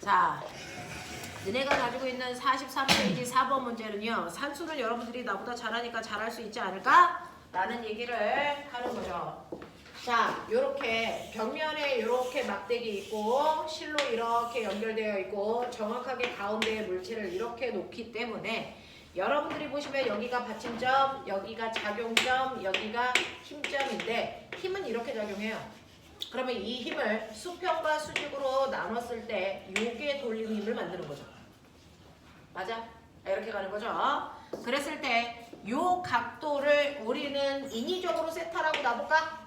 자, 너네가 가지고 있는 43페이지 4번 문제는요. 산수는 여러분들이 나보다 잘하니까 잘할 수 있지 않을까? 라는 얘기를 하는 거죠. 자, 요렇게 벽면에 요렇게 막대기 있고 실로 이렇게 연결되어 있고 정확하게 가운데에 물체를 이렇게 놓기 때문에 여러분들이 보시면 여기가 받침점, 여기가 작용점, 여기가 힘점인데 힘은 이렇게 작용해요. 그러면 이 힘을 수평과 수직으로 나눴을 때 요게 돌림 힘을 만드는 거죠. 맞아? 이렇게 가는 거죠. 그랬을 때 요 각도를 우리는 인위적으로 세타라고 놔볼까?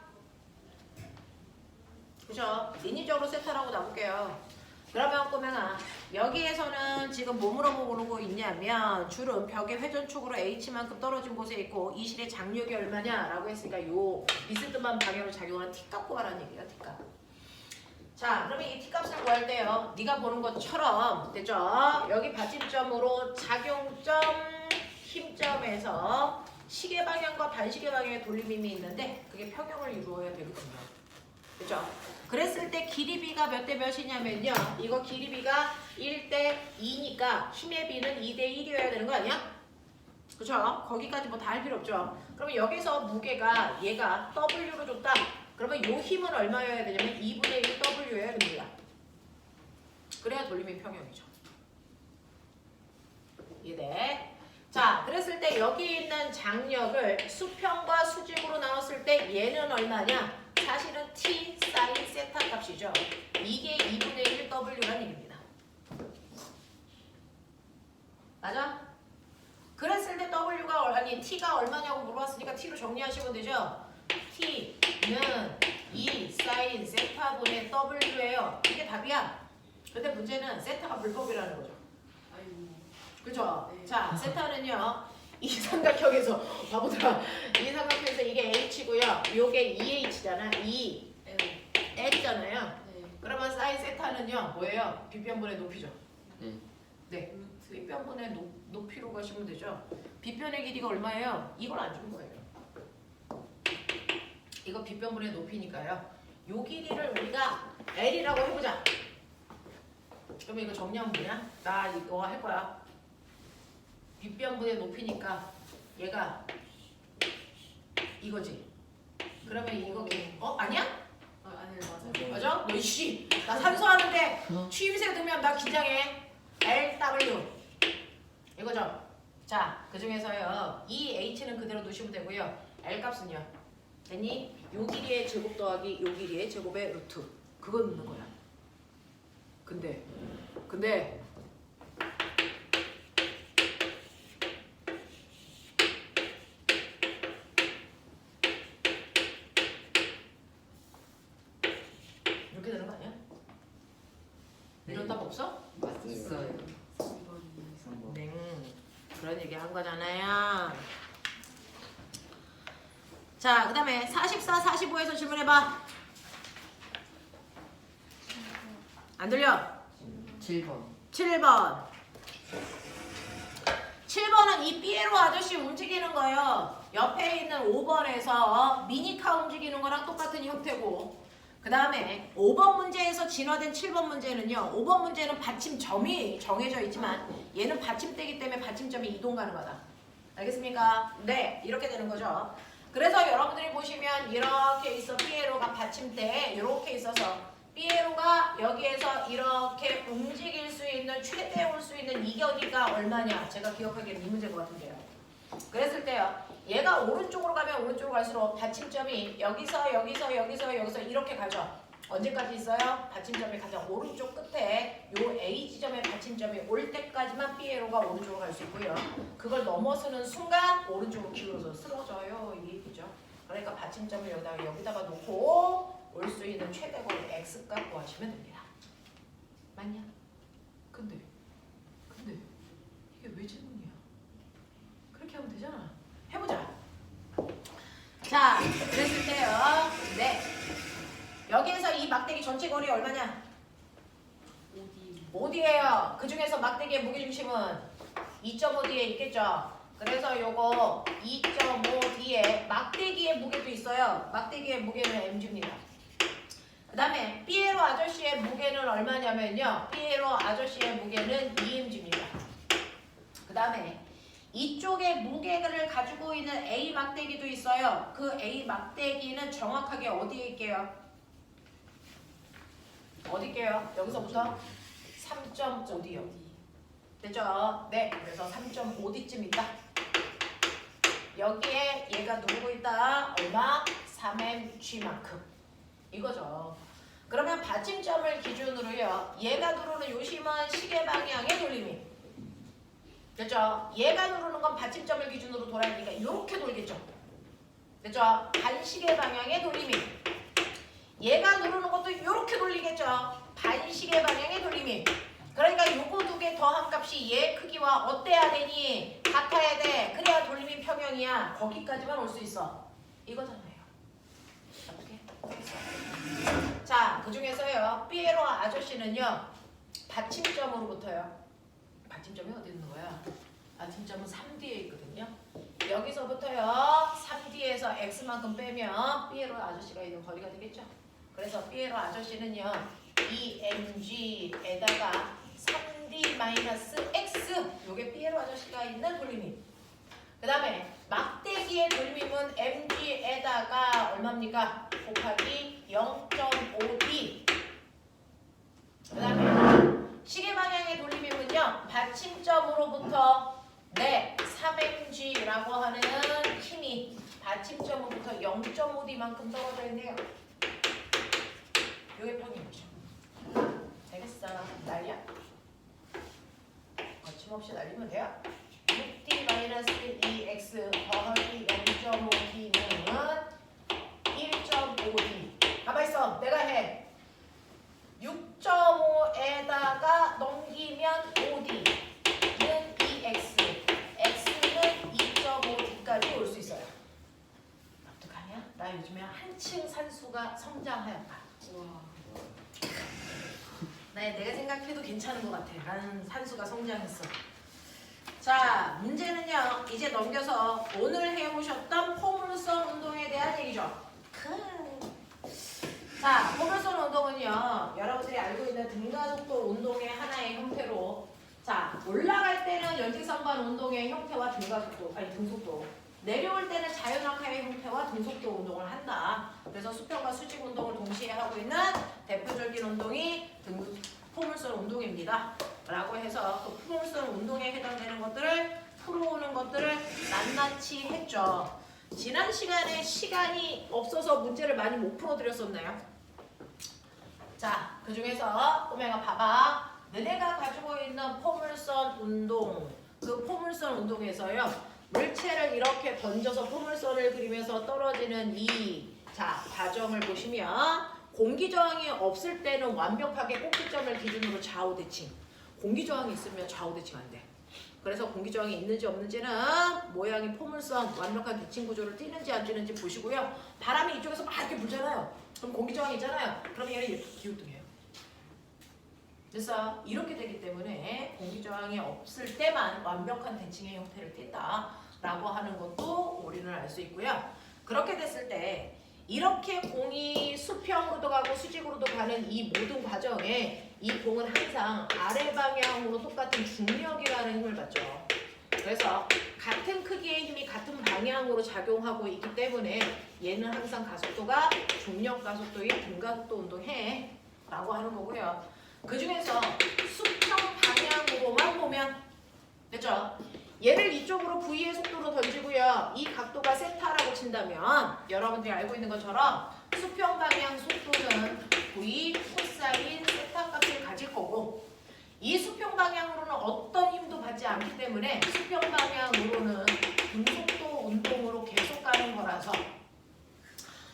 그죠? 인위적으로 세타라고 놔볼게요. 그러면 꼬맹아, 여기에서는 지금 뭐 물어보고 있냐면 줄은 벽의 회전축으로 H만큼 떨어진 곳에 있고 이 실의 장력이 얼마냐 라고 했으니까 요 비스듬한 방향으로 작용하는 T값 구하라는 얘기예요. T값. 자, 그러면 이 T값을 구할 때요, 네가 보는 것처럼 됐죠? 여기 받침점으로 작용점 힘점에서 시계 방향과 반시계 방향의 돌림힘이 있는데 그게 평형을 이루어야 되거든요. 그죠? 그랬을 때 길이 B가 몇 대 몇이냐면요. 이거 길이 B가 1대 2니까 힘의 B는 2대 1이어야 되는 거 아니야? 그죠? 거기까지 뭐 다 할 필요 없죠. 그러면 여기서 무게가 얘가 W로 줬다. 그러면 요 힘은 얼마여야 되냐면 2분의 1 W여야 됩니다. 그래야 돌림이 평형이죠. 이해돼? 자, 그랬을 때 여기 있는 장력을 수평과 수직으로 나눴을 때 얘는 얼마냐? 사실은 T 사인 세타 값이죠. 이게 2분의 1 W라는 얘기입니다. 맞아? 그랬을 때 W가 아니 T가 얼마냐고 물어봤으니까 T로 정리하시면 되죠. T는 2 사인 세타분의 W예요. 이게 답이야. 근데 문제는 세타가 불법이라는 거죠. 그죠? 네. 자, 세타는요. 이 삼각형에서 바보들아. 이 삼각형에서 이게 H고요. 요게 2H잖아. 2 L이잖아요. 네. 그러면 사인 세타는요. 뭐예요? 빗변분의 높이죠. 네. 네. 빗변분의 높이로 가시면 되죠. 빗변의 길이가 얼마예요? 이걸 안 준 거예요. 이거 빗변분의 높이니까요. 요 길이를 우리가 L이라고 해보자. 그러면 이거 정리하면 뭐냐? 나 이거 할 거야. 빗변분의 높이니까 얘가 이거지. 그러면 이거 아니야? 아니 맞아요. 맞아? 너 이씨 나 산소하는데 취임새 넣으면 나 긴장해. LW 이거죠? 자, 그 중에서요 이 H는 그대로 두시면 되고요. L 값은요 됐니? 요 길이의 제곱 더하기 요 길이의 제곱의 루트 그거 넣는 거야. 근데 이렇게 되는 거 아니야? 이런 답 없어? 맞았어요. 3번이 네, 그런 얘기 한 거잖아요. 자, 그 다음에 44, 45에서 질문해봐. 안 들려? 7번. 7번. 7번은 이 삐에로 아저씨 움직이는 거예요. 옆에 있는 5번에서 미니카 움직이는 거랑 똑같은 형태고, 그 다음에 5번 문제에서 진화된 7번 문제는요. 5번 문제는 받침점이 정해져 있지만 얘는 받침대이기 때문에 받침점이 이동 가능하다. 알겠습니까? 네, 이렇게 되는 거죠. 그래서 여러분들이 보시면 이렇게 있어. 삐에로가 받침대에 이렇게 있어서 삐에로가 여기에서 이렇게 움직일 수 있는 최대 올 수 있는 이격이가 얼마냐? 제가 기억하기에는 이 문제인 것 같은데요. 그랬을 때요. 얘가 오른쪽으로 가면 오른쪽으로 갈수록 받침점이 여기서 이렇게 가죠. 언제까지 있어요? 받침점이 가장 오른쪽 끝에 요 A 지점의 받침점이 올 때까지만 삐에로가 오른쪽으로 갈 수 있고요. 그걸 넘어서는 순간 오른쪽으로 기울어서 쓰러져요. 이 얘기죠. 그러니까 받침점을 여기다가 놓고 올 수 있는 최대골 X값 구하시면 됩니다. 맞냐? 근데 이게 왜 질문이야? 그렇게 하면 되잖아. 해보자. 자, 그랬을 때요. 네. 여기에서 이 막대기 전체 거리 얼마냐? 5D예요. 그 중에서 막대기의 무게중심은 2.5D에 있겠죠. 그래서 요거 2.5D에 막대기의 무게도 있어요. 막대기의 무게는 mg입니다. 그 다음에 삐에로 아저씨의 무게는 얼마냐면요. 삐에로 아저씨의 무게는 2mg입니다. 그 다음에 이쪽에 무게를 가지고 있는 A 막대기도 있어요. 그 A 막대기는 정확하게 어디에 있게요? 어디 있게요? 여기서부터 3.5D요. 됐죠? 네, 그래서 3.5D쯤 있다. 여기에 얘가 누르고 있다. 얼마? 3mg만큼. 이거죠. 그러면 받침점을 기준으로요. 얘가 누르는 요심은 시계 방향의 돌림이. 됐죠? 얘가 누르는 건 받침점을 기준으로 돌아야 되니까 이렇게 돌겠죠? 됐죠? 반시계 방향의 돌림이. 얘가 누르는 것도 이렇게 돌리겠죠? 반시계 방향의 돌림이. 그러니까 요거 두 개 더한 값이 얘 크기와 어때야 되니? 같아야 돼. 그래야 돌림이 평형이야. 거기까지만 올 수 있어. 이거잖아요. 어떻게? 자, 그 중에서요. 삐에로 아저씨는요. 받침점으로부터요. 받침점이 어디 있는 거야? 받침점은 3D에 있거든요. 여기서부터요. 3D에서 X만큼 빼면 삐에로 아저씨가 있는 거리가 되겠죠. 그래서 삐에로 아저씨는요. 2mg에다가 3D-X 요게 삐에로 아저씨가 있는 돌림이. 그 다음에 막대기의 돌림은 mg에다가 얼마입니까? 곱하기 0.5d. 그 다음에 시계 방향의 돌림이면요. 받침점으로부터 3mg라고 하는 힘이 받침점으로부터 0.5d만큼 떨어져 있네요. 요게 평형이죠. 되겠어. 날려. 거침없이 날리면 돼요. 6d-2x 더하기 0.5d는 1.5d. 가만있어. 내가 해. 6.5에다가 넘기면 5d는 2x. x는 2.5d까지 올 수 있어요. 어떡하냐? 나 요즘에 한층 산수가 성장하였다. 와. 내가 생각해도 괜찮은 것 같아. 나는 산수가 성장했어. 자, 문제는요. 이제 넘겨서 오늘 해오셨던 포물선 운동에 대한 얘기죠. 자, 포물선 운동은요. 여러분들이 알고 있는 등가속도 운동의 하나의 형태로, 자, 올라갈 때는 연직선반 운동의 형태와 등속도, 내려올 때는 자연낙하의 형태와 등속도 운동을 한다. 그래서 수평과 수직 운동을 동시에 하고 있는 대표적인 운동이 포물선 운동입니다. 라고 해서 그 포물선 운동에 해당되는 것들을 풀어오는 것들을 낱낱이 했죠. 지난 시간에 시간이 없어서 문제를 많이 못 풀어드렸었나요? 자, 그 중에서 꼬맹아 봐봐. 너네가 가지고 있는 포물선 운동, 그 포물선 운동에서요. 물체를 이렇게 던져서 포물선을 그리면서 떨어지는 이 과정을 보시면 공기저항이 없을 때는 완벽하게 꼭지점을 기준으로 좌우 대칭. 공기저항이 있으면 좌우 대칭 안 돼. 그래서 공기저항이 있는지 없는지는 모양이 포물선 완벽한 대칭 구조를 띄는지 안 띄는지 보시고요. 바람이 이쪽에서 막 이렇게 불잖아요. 그럼 공기저항이 있잖아요. 그럼 얘는 이렇게 기울등해요. 그래서 이렇게 되기 때문에 공기저항이 없을 때만 완벽한 대칭의 형태를 띈다라고 하는 것도 우리는 알 수 있고요. 그렇게 됐을 때 이렇게 공이 수평으로도 가고 수직으로도 가는 이 모든 과정에 이 공은 항상 아래 방향으로 똑같은 중력이라는 힘을 받죠. 그래서 같은 크기의 힘이 같은 방향으로 작용하고 있기 때문에 얘는 항상 가속도가 중력 가속도인 등가속도 운동해 라고 하는 거고요. 그 중에서 수평 방향으로만 보면 됐죠? 얘를 이쪽으로 V의 속도로 던지고요. 이 각도가 세타라고 친다면 여러분들이 알고 있는 것처럼 수평 방향 속도는 V 코사인 세타 값을 가질 거고 이 수평 방향으로는 어떤 힘도 받지 않기 때문에 수평 방향으로는 등속도 운동으로 계속 가는 거라서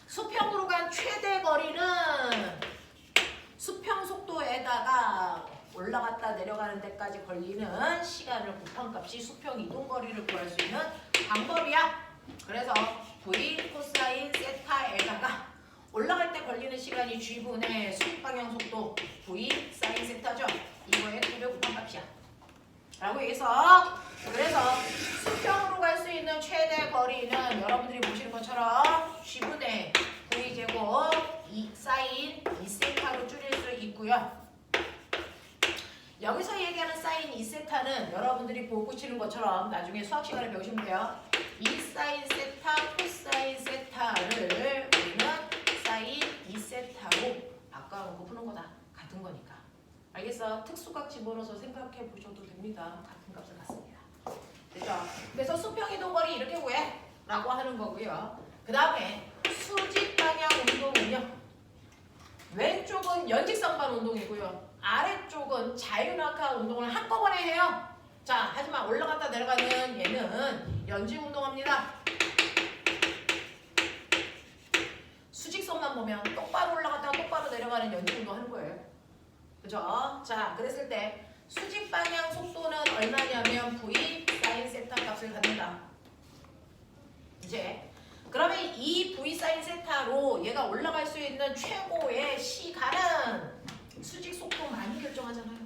수평으로 간 최대 거리는 수평 속도에다가 올라갔다 내려가는 데까지 걸리는 시간을 곱한 값이 수평 이동 거리를 구할 수 있는 방법이야. 그래서 V 코사인 세타에다가 올라갈 때 걸리는 시간이 G분의 수직 방향 속도 V 사인 세타죠. 이거의 2배 곱한 값이야. 라고 해서 그래서 수평으로 갈 수 있는 최대 거리는 여러분들이 보시는 것처럼 G분의 V 제곱 2 사인 2 것이고요. 여기서 얘기하는 사인 2세타는 여러분들이 보고 치는 것처럼 나중에 수학 시간에 배우시면 돼요. 2사인 세타, 코사인 세타를 우리는 사인 2세타로 바꿔놓고 푸는 거다. 같은 거니까. 알겠어? 특수각 집어넣어서 생각해 보셔도 됩니다. 같은 값을 갖습니다. 됐죠? 그래서 수평이동 거리 이렇게 구해 라고 하는 거고요. 그 다음에 수직 방향 운동은요. 왼쪽은 연직선반 운동이고요. 아래쪽은 자유낙하 운동을 한꺼번에 해요. 자, 하지만 올라갔다 내려가는 얘는 연직 운동합니다. 수직선만 보면 똑바로 올라갔다가 똑바로 내려가는 연직 운동 하는 거예요. 그죠? 자, 그랬을 때 수직 방향 속도는 얼마냐면 V 사인 세타 값을 갖는다. 이제 그러면 이 V 사인 세타로 얘가 올라갈 수 있는 최고의 시간은 수직 속도 많이 결정하잖아요.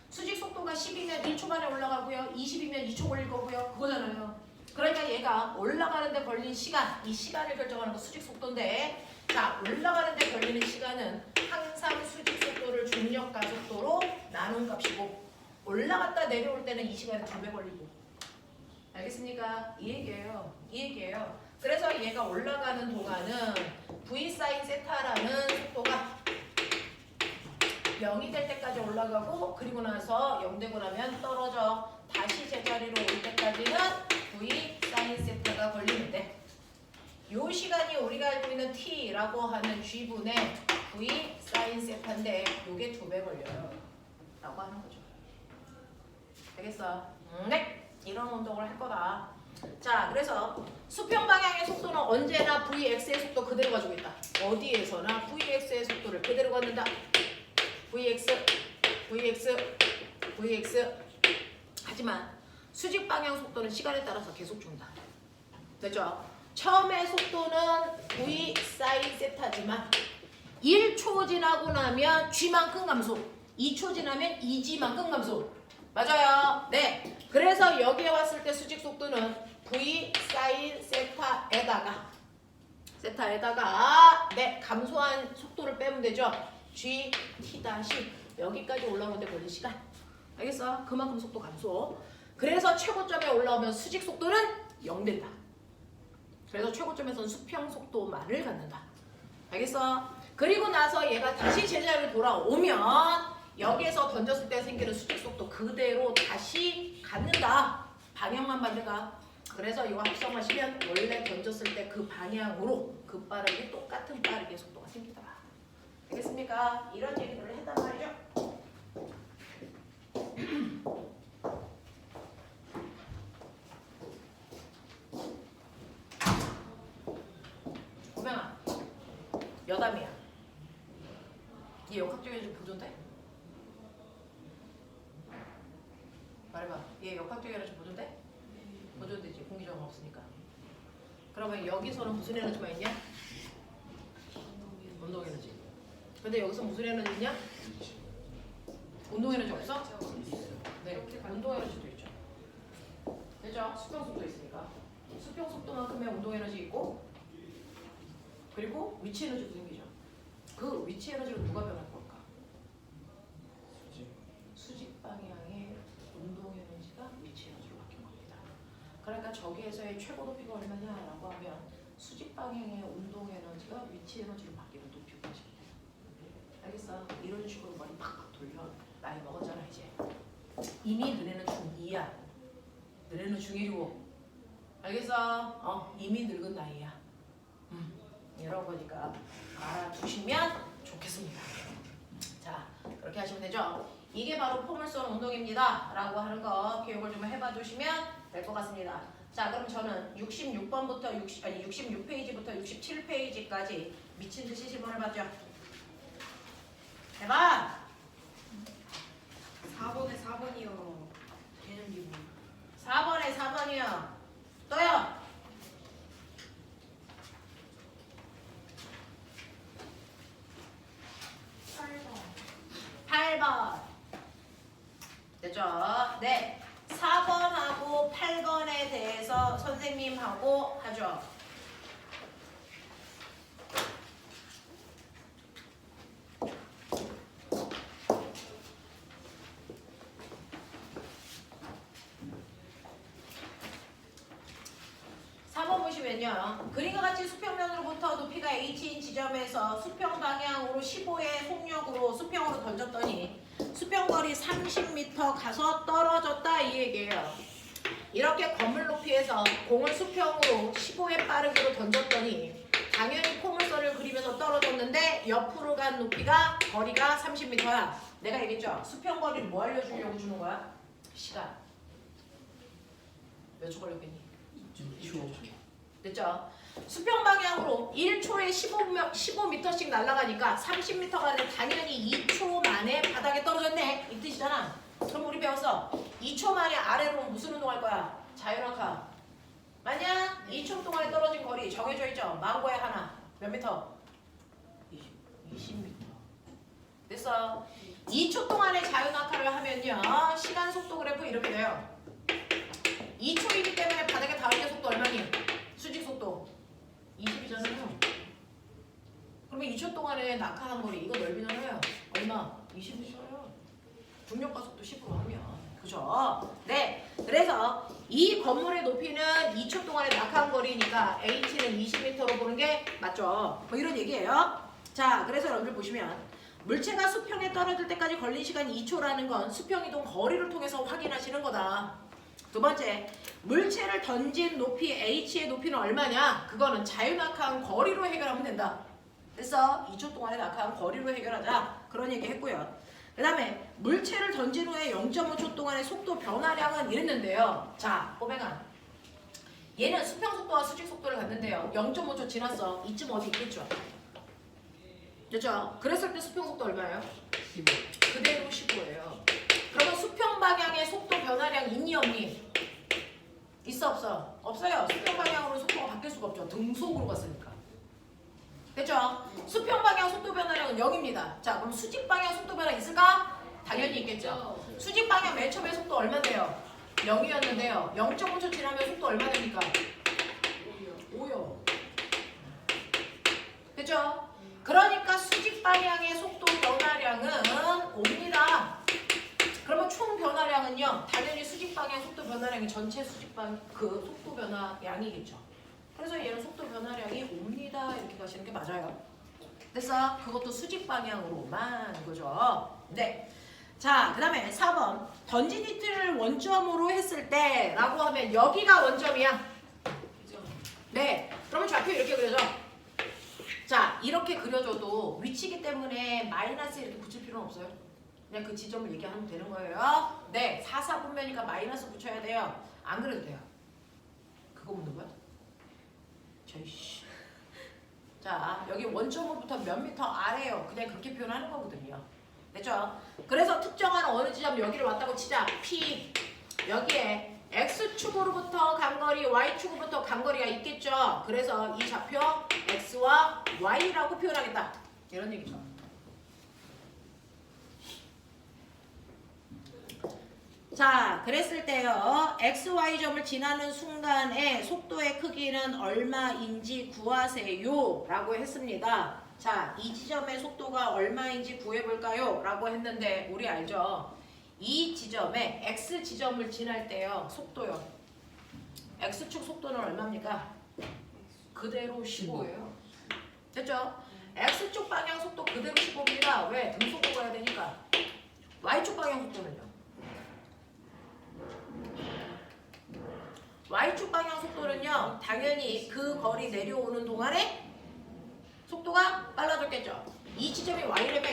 수직 속도가 10이면 1초 만에 올라가고요. 20이면 2초 걸릴 거고요. 그거잖아요. 그러니까 얘가 올라가는 데 걸린 시간, 이 시간을 결정하는 거 수직 속도인데 자, 올라가는 데 걸리는 시간은 항상 수직 속도를 중력 가속도로 나눈 값이고 올라갔다 내려올 때는 이 시간에 2배 걸리고 알겠습니까? 이 얘기예요. 이 얘기예요. 그래서 얘가 올라가는 동안은 V 사인 세타라는 속도가 0이 될 때까지 올라가고 그리고 나서 0 되고 나면 떨어져 다시 제자리로 올 때까지는 V 사인 세타가 걸리는데 이 시간이 우리가 알고 있는 T라고 하는 G분의 V 사인 세타인데 이게 2배 걸려요 라고 하는 거죠. 알겠어? 네! 이런 운동을 할 거다. 자, 그래서 수평 방향의 속도는 언제나 Vx의 속도 그대로 가지고 있다. 어디에서나 Vx의 속도를 그대로 갖는다. Vx, Vx, Vx. 하지만 수직 방향 속도는 시간에 따라서 계속 준다. 됐죠? 처음에 속도는 V 사인 세타지만 1초 지나고 나면 G만큼 감소, 2초 지나면 2G만큼 감소. 맞아요. 네. 그래서 여기에 왔을 때 수직 속도는 V 사인 세타에다가 네 감소한 속도를 빼면 되죠. G T 다시 여기까지 올라오는데 걸린 시간. 알겠어? 그만큼 속도 감소. 그래서 최고점에 올라오면 수직 속도는 0 된다. 그래서 최고점에서는 수평 속도만을 갖는다. 알겠어? 그리고 나서 얘가 다시 제자리로 돌아오면 여기에서 던졌을 때 생기는 수직 속도 그대로 다시 갖는다. 방향만 반대가. 그래서 이거 합성하시면 원래 던졌을 때 그 방향으로 그 빠르게 똑같은 빠르게 속도가 생기더라. 알겠습니까? 이런 얘기들을 했단 말이죠. 고명아, 여담이야. 얘 역학적인 좀 보존돼? 말해봐. 얘 역학적 에너지 보존돼? 보존되지. 공기 저항 없으니까. 그러면 여기서는 무슨 에너지만 있냐? 운동 에너지. 근데 여기서 무슨 에너지 있냐? 운동 에너지 없어? 네. 운동 에너지도 있죠. 되죠? 수평 속도 있으니까. 수평 속도만큼의 운동 에너지 있고 그리고 위치 에너지도 생기죠. 그 위치 에너지로 누가 변할 걸까? 수직 방향의 운동 에너지가 위치 에너지로 바뀐 겁니다. 그러니까 저기에서의 최고 높이가 얼마냐라고 하면 수직 방향의 운동 에너지가 위치 에너지로 바뀌는 높이가 됩니다. 알겠어? 이런 식으로 머리 팍팍 돌려. 나이 먹었잖아 이제. 이미 너네는 중2야. 너네는 중1이고. 알겠어? 이미 늙은 나이야. 이런 거니까 알아두시면 좋겠습니다. 자, 그렇게 하시면 되죠? 이게 바로 포물선 운동입니다. 라고 하는 거 기억을 좀 해봐 주시면 될 것 같습니다. 자, 그럼 저는 66번부터 66페이지부터 67페이지까지 미친 듯이 실험을 해봤죠? 해봐! 4번에 4번이요. 개념 기분. 4번에 4번이요. 또요! 8번. 됐죠? 네. 4번하고 8번에 대해서 선생님하고 하죠. 보시면요. 그림과 같이 수평면으로부터 높이가 h인 지점에서 수평 방향으로 15의 속력으로 수평으로 던졌더니 수평거리 30m 가서 떨어졌다 이 얘기예요. 이렇게 건물 높이에서 공을 수평으로 15의 빠르기로 던졌더니 당연히 포물선을 그리면서 떨어졌는데 옆으로 간 높이가 거리가 30m야. 내가 얘기했죠. 수평거리를 뭐 알려주려고 주는 거야? 시간. 몇 초 걸렸겠니? 6초. 됐죠? 수평 방향으로 1초에 15m씩 날아가니까 30m가 되면 당연히 2초 만에 바닥에 떨어졌네 이 뜻이잖아. 그럼 우리 배웠어. 2초 만에 아래로 무슨 운동할 거야? 자유낙하. 맞냐? 2초 동안에 떨어진 거리 정해져 있죠? 망고의 하나 몇 미터? 20m. 됐어. 2초 동안에 자유낙하를 하면요 시간 속도 그래프 이렇게 돼요. 2초이기 때문에 바닥에 닿을 속도 얼마니? 수직 속도 20이잖아요. 그러면 2초 동안에 낙하한 거리 이거 넓이잖아요. 얼마? 20m예요. 중력과 속도 10으로 하면 그죠? 네. 그래서 이 건물의 높이는 2초 동안에 낙하한 거리니까 h는 20m로 보는 게 맞죠? 뭐 이런 얘기예요. 자, 그래서 여러분들 보시면 물체가 수평에 떨어질 때까지 걸린 시간이 2초라는 건 수평 이동 거리를 통해서 확인하시는 거다. 두 번째, 물체를 던진 높이 h의 높이는 얼마냐? 그거는 자유낙하한 거리로 해결하면 된다. 그래서 2초 동안에 낙하한 거리로 해결하자. 그런 얘기 했고요. 그 다음에 물체를 던진 후에 0.5초 동안의 속도 변화량은 이랬는데요. 자, 꼬맹아. 얘는 수평 속도와 수직 속도를 갖는데요. 0.5초 지났어. 이쯤 어디 있겠죠? 됐죠? 그랬을 때 수평 속도 얼마예요? 15. 그대로 15예요. 그러면 수평 방향의 속도 변화량 있니 없니? 있어 없어? 없어요. 수평 방향으로 속도가 바뀔 수가 없죠. 등속으로 갔으니까. 됐죠? 수평 방향 속도 변화량은 0입니다. 자, 그럼 수직 방향 속도 변화 있을까? 당연히 있겠죠. 수직 방향 맨 처음에 속도 얼마인데요? 0이었는데요. 0.5초 지나면 속도 얼마 됩니까? 5요. 됐죠? 그러니까 수직 방향의 속도 변화량은 옵니다. 그러면 총 변화량은요, 당연히 수직 방향 속도 변화량이 전체 수직 방향 그 속도 변화량이겠죠. 그래서 얘는 속도 변화량이 옵니다 이렇게 가시는 게 맞아요. 됐어? 그것도 수직 방향으로만 그죠? 네. 자, 그 다음에 4번 던진 히트를 원점으로 했을 때 라고 하면 여기가 원점이야. 네. 그러면 좌표 이렇게 그려줘. 자, 이렇게 그려줘도 위치기 때문에 마이너스 이렇게 붙일 필요는 없어요. 그냥 그 지점을 얘기하면 되는 거예요. 네, 4분면이니까 마이너스 붙여야 돼요. 안 그래도 돼요. 그거 묻는 거야? 저이씨. 자, 여기 원점으로부터 몇 미터 아래요. 그냥 그렇게 표현하는 거거든요. 됐죠? 그래서 특정한 어느 지점 여기를 왔다고 치자. P. 여기에 X축으로부터 간 거리, Y축으로부터 간 거리가 있겠죠? 그래서 이 좌표 X와 Y라고 표현하겠다. 이런 얘기죠. 자, 그랬을 때요. XY점을 지나는 순간에 속도의 크기는 얼마인지 구하세요. 라고 했습니다. 자, 이 지점의 속도가 얼마인지 구해볼까요? 라고 했는데 우리 알죠? 이 지점에 X지점을 지날 때요. 속도요. X축 속도는 얼마입니까? 그대로 15예요. 됐죠? X축 방향 속도 그대로 15입니다. 왜? 등속으로 가야 되니까. Y축 방향 속도는요? Y축 방향 속도는요, 당연히 그 거리 내려오는 동안에 속도가 빨라졌겠죠. 이 지점이 Y래며,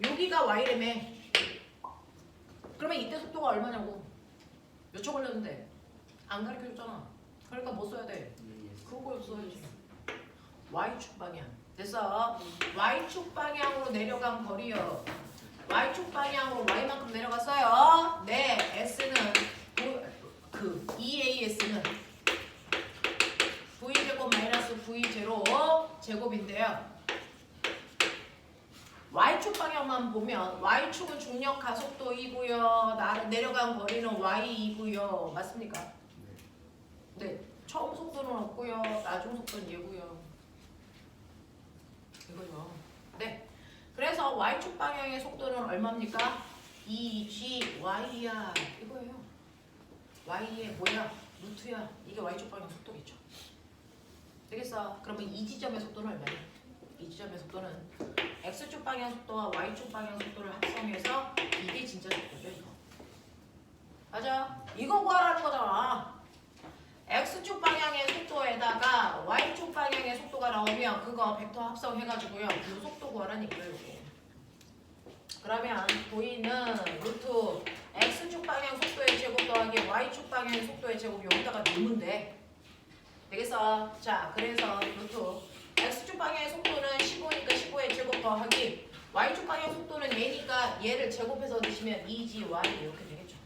여기가 Y래며. 그러면 이때 속도가 얼마냐고. 몇 초 걸렸는데? 안 가르쳐줬잖아. 그러니까 뭐 써야 돼? 그걸 써야지. Y축 방향. 됐어? Y축 방향으로 내려간 거리요. Y축 방향으로 Y만큼 내려갔어요. 네, S는 그 EAS는 V제곱 마이너스 V0 제곱인데요. Y축 방향만 보면 Y축은 중력 가속도이고요. 내려간 거리는 Y이고요. 맞습니까? 네. 처음 속도는 없고요. 나중 속도는 얘고요. 이거죠. 네. 그래서 Y축 방향의 속도는 얼마입니까? EGY야. 이거예요. Y의 뭐야? 루트야. 이게 Y축 방향 속도겠죠. 되겠어. 그러면 이 지점의 속도는 얼마니? 이 지점의 속도는 x축 방향 속도와 y축 방향 속도를 합성해서 이게 진짜 속도죠, 이거. 맞아? 이거 구하라는 거잖아. x축 방향의 속도에다가 y축 방향의 속도가 나오면 그거 벡터 합성해가지고요. 그 속도 구하라니까 이거. 그러면 보이는 루트 x축 방향 속도의 제곱 더하기 y축 방향의 속도의 제곱 여기다가 넣으면 돼. 되겠어? 자, 그래서 루트 x축 방향의 속도는 15니까 15의 제곱 더하기 y축 방향 속도는 얘니까 얘를 제곱해서 넣으시면 2gy 이렇게 되겠죠.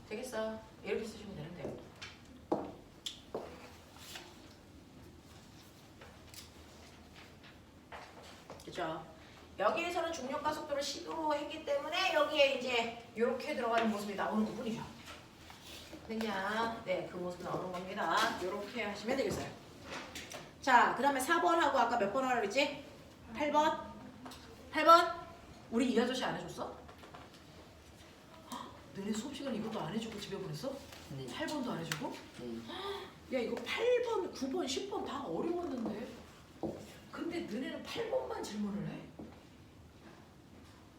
되겠어? 이렇게 쓰시면 되는데요. 그죠? 여기에서는 중력과 속도를 식으로 했기 때문에 여기에 이제 이렇게 들어가는 모습이 나오는 부분이죠. 됐냐? 네, 그 모습이 나오는 겁니다. 이렇게 하시면 되겠어요. 자, 그 다음에 4번하고 아까 몇 번 하라 그랬지? 8번? 8번? 우리 이 아저씨 안 해줬어? 헉, 너네 수업 시간에 이것도 안 해주고 집에 보냈어? 네. 8번도 안 해주고? 네. 야, 이거 8번, 9번, 10번 다 어려웠는데 근데 너네는 8번만 질문을 해?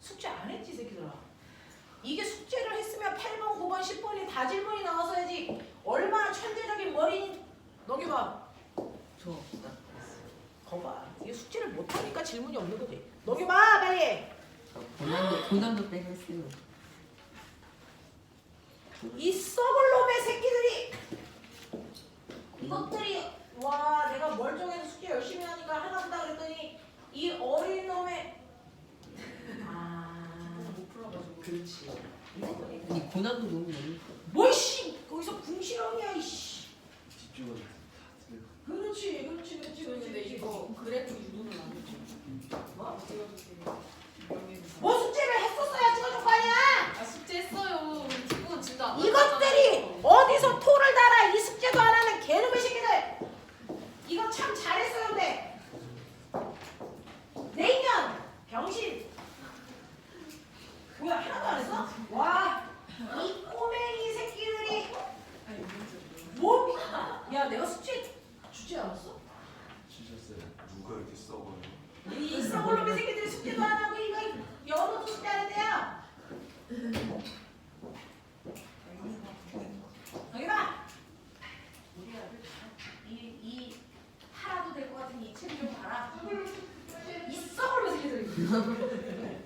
숙제 안 했지, 이 새끼들아. 이게 숙제를 했으면 8번, 9번, 10번이 다 질문이 나왔어야지. 얼마나 천재적인 머리니. 너기 봐. 저 거봐. 이게 숙제를 못하니까 질문이 없는 거지. 너기 봐, 빨리. 고난도 빼고 했어요. 이 썩을 놈의 새끼들이. 이것들이 와, 내가 멀쩡해서 숙제 열심히 하니까 하나 한다 그랬더니 이 어린 놈의 못 풀어가지고. 그렇지. 아니 고난도 너무 어려워. 뭐씨 거기서 궁시렁이야 이씨. 집중을 그렇지. 근데 이거 그래프 유도는 안 되죠. 뭐? 찍어주세요. 뭐 숙제를 했었어야 찍어줄 거 아니야. 아 숙제 했어요. 우리 그건 진짜 안 이것들이 하잖아요. 어디서 토를 달아. 이 숙제도 안 하는 개놈의 새끼들. 이거 참 잘했어요 근데. 내년 병신. 뭐야 하나도 안 했어? 와, 이 꼬맹이 새끼들이 아니 문제. 뭐? 야 내가 숙제 주지 않았어? 주셨어요. 누가 이렇게 썩어요? 이 썩을놈의 새끼들이 숙제도 안 하고 이거 영어도 숙제 안 했대요. 여기 봐. 우리 아들 이 하라도 될 것 같은 이 책 좀 봐라. 이 썩을놈의 새끼들이.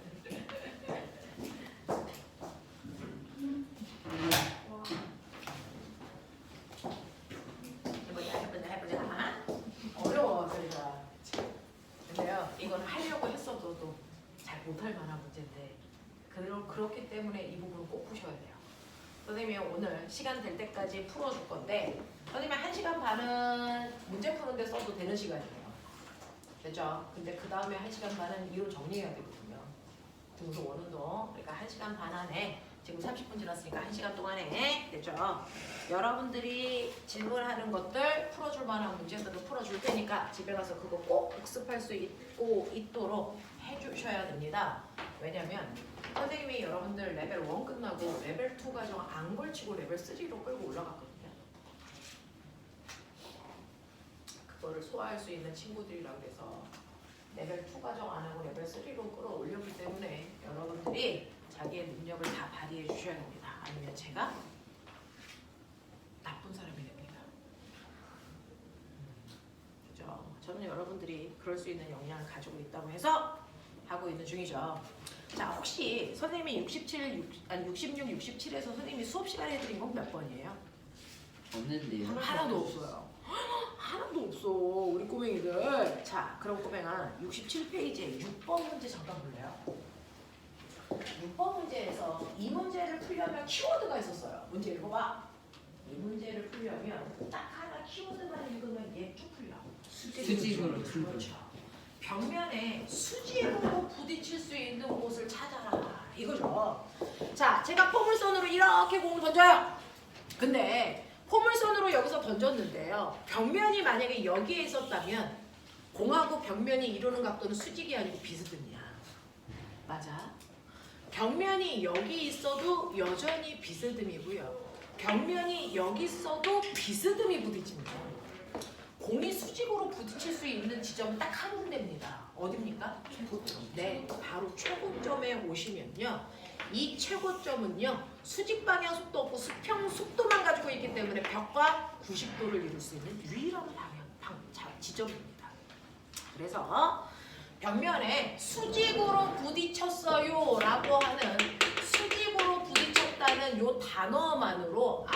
해보자. 어려워 그러니까. 근데요, 이건 하려고 했어도 또 잘 못할 만한 문제인데 그렇기 때문에 이 부분은 꼭 푸셔야 돼요. 선생님이 오늘 시간 될 때까지 풀어줄 건데 선생님이 1시간 반은 문제 푸는데 써도 되는 시간이에요. 됐죠? 근데 그 다음에 1시간 반은 이론 정리해야 되거든요. 등수 원은도. 그러니까 1시간 반 안에 지금 30분 지났으니까 1시간 동안에 됐죠? 여러분들이 질문하는 것들 풀어줄 만한 문제들을 풀어줄 테니까 집에 가서 그거 꼭 복습할 수 있도록 해주셔야 됩니다. 왜냐면 선생님이 여러분들 레벨 1 끝나고 레벨 2 과정 안 걸치고 레벨 3로 끌고 올라갔거든요. 그거를 소화할 수 있는 친구들이라고 해서 레벨 2 과정 안 하고 레벨 3로 끌어올렸기 때문에 여러분들이 자기의 능력을 다 발휘해 주셔야 됩니다. 아니면 제가 나쁜 사람이 됩니다. 그죠? 저는 여러분들이 그럴 수 있는 역량을 가지고 있다고 해서 하고 있는 중이죠. 자, 혹시 선생님이 66, 67에서 선생님이 수업 시간에 해드린 건 몇 번이에요? 없는데요. 하나도 없어요. 하나도 없어 우리 꼬맹이들. 자, 그럼 꼬맹아 67페이지에 6번 문제 잠깐 볼래요? 6번 문제에서 이 문제를 풀려면 키워드가 있었어요. 문제 읽어봐. 이 문제를 풀려면 딱 하나 키워드만 읽으면 얘 쭉 풀려. 수직으로 풀고. 그렇죠. 벽면에 수직으로 부딪힐 수 있는 곳을 찾아라 이거죠. 자, 제가 포물선으로 이렇게 공을 던져요. 근데 포물선으로 여기서 던졌는데요, 벽면이 만약에 여기에 있었다면 공하고 벽면이 이루는 각도는 수직이 아니고 비스듬이야. 맞아? 벽면이 여기 있어도 여전히 비스듬이고요. 벽면이 여기 있어도 비스듬히 부딪힙니다. 공이 수직으로 부딪힐 수 있는 지점은 딱 한 군데입니다. 어디입니까? 네, 바로 최고점에 오시면요. 이 최고점은요. 수직 방향 속도 없고 수평 속도만 가지고 있기 때문에 벽과 90도를 이룰 수 있는 유일한 지점입니다. 그래서 벽면에 수직으로 부딪혔어요 라고 하는 수직으로 부딪혔다는 요 단어만으로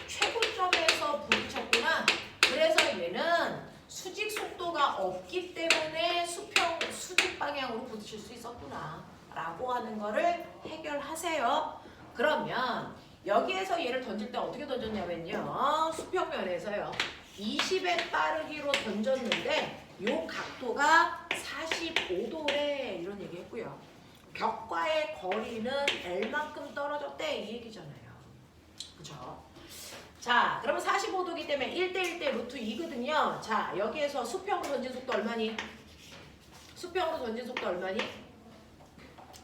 최고점에서 부딪혔구나. 그래서 얘는 수직 속도가 없기 때문에 수직 방향으로 부딪힐 수 있었구나 라고 하는 거를 해결하세요. 그러면 여기에서 얘를 던질 때 어떻게 던졌냐면요. 수평면에서요. 20의 빠르기로 던졌는데 요 각도가 45도래 이런 얘기 했고요. 벽과의 거리는 L만큼 떨어졌대 이 얘기잖아요. 그죠? 자, 그러면 45도기 때문에 1대1대 루트 2거든요. 자, 여기에서 수평으로 던진 속도 얼마니? 수평으로 던진 속도 얼마니?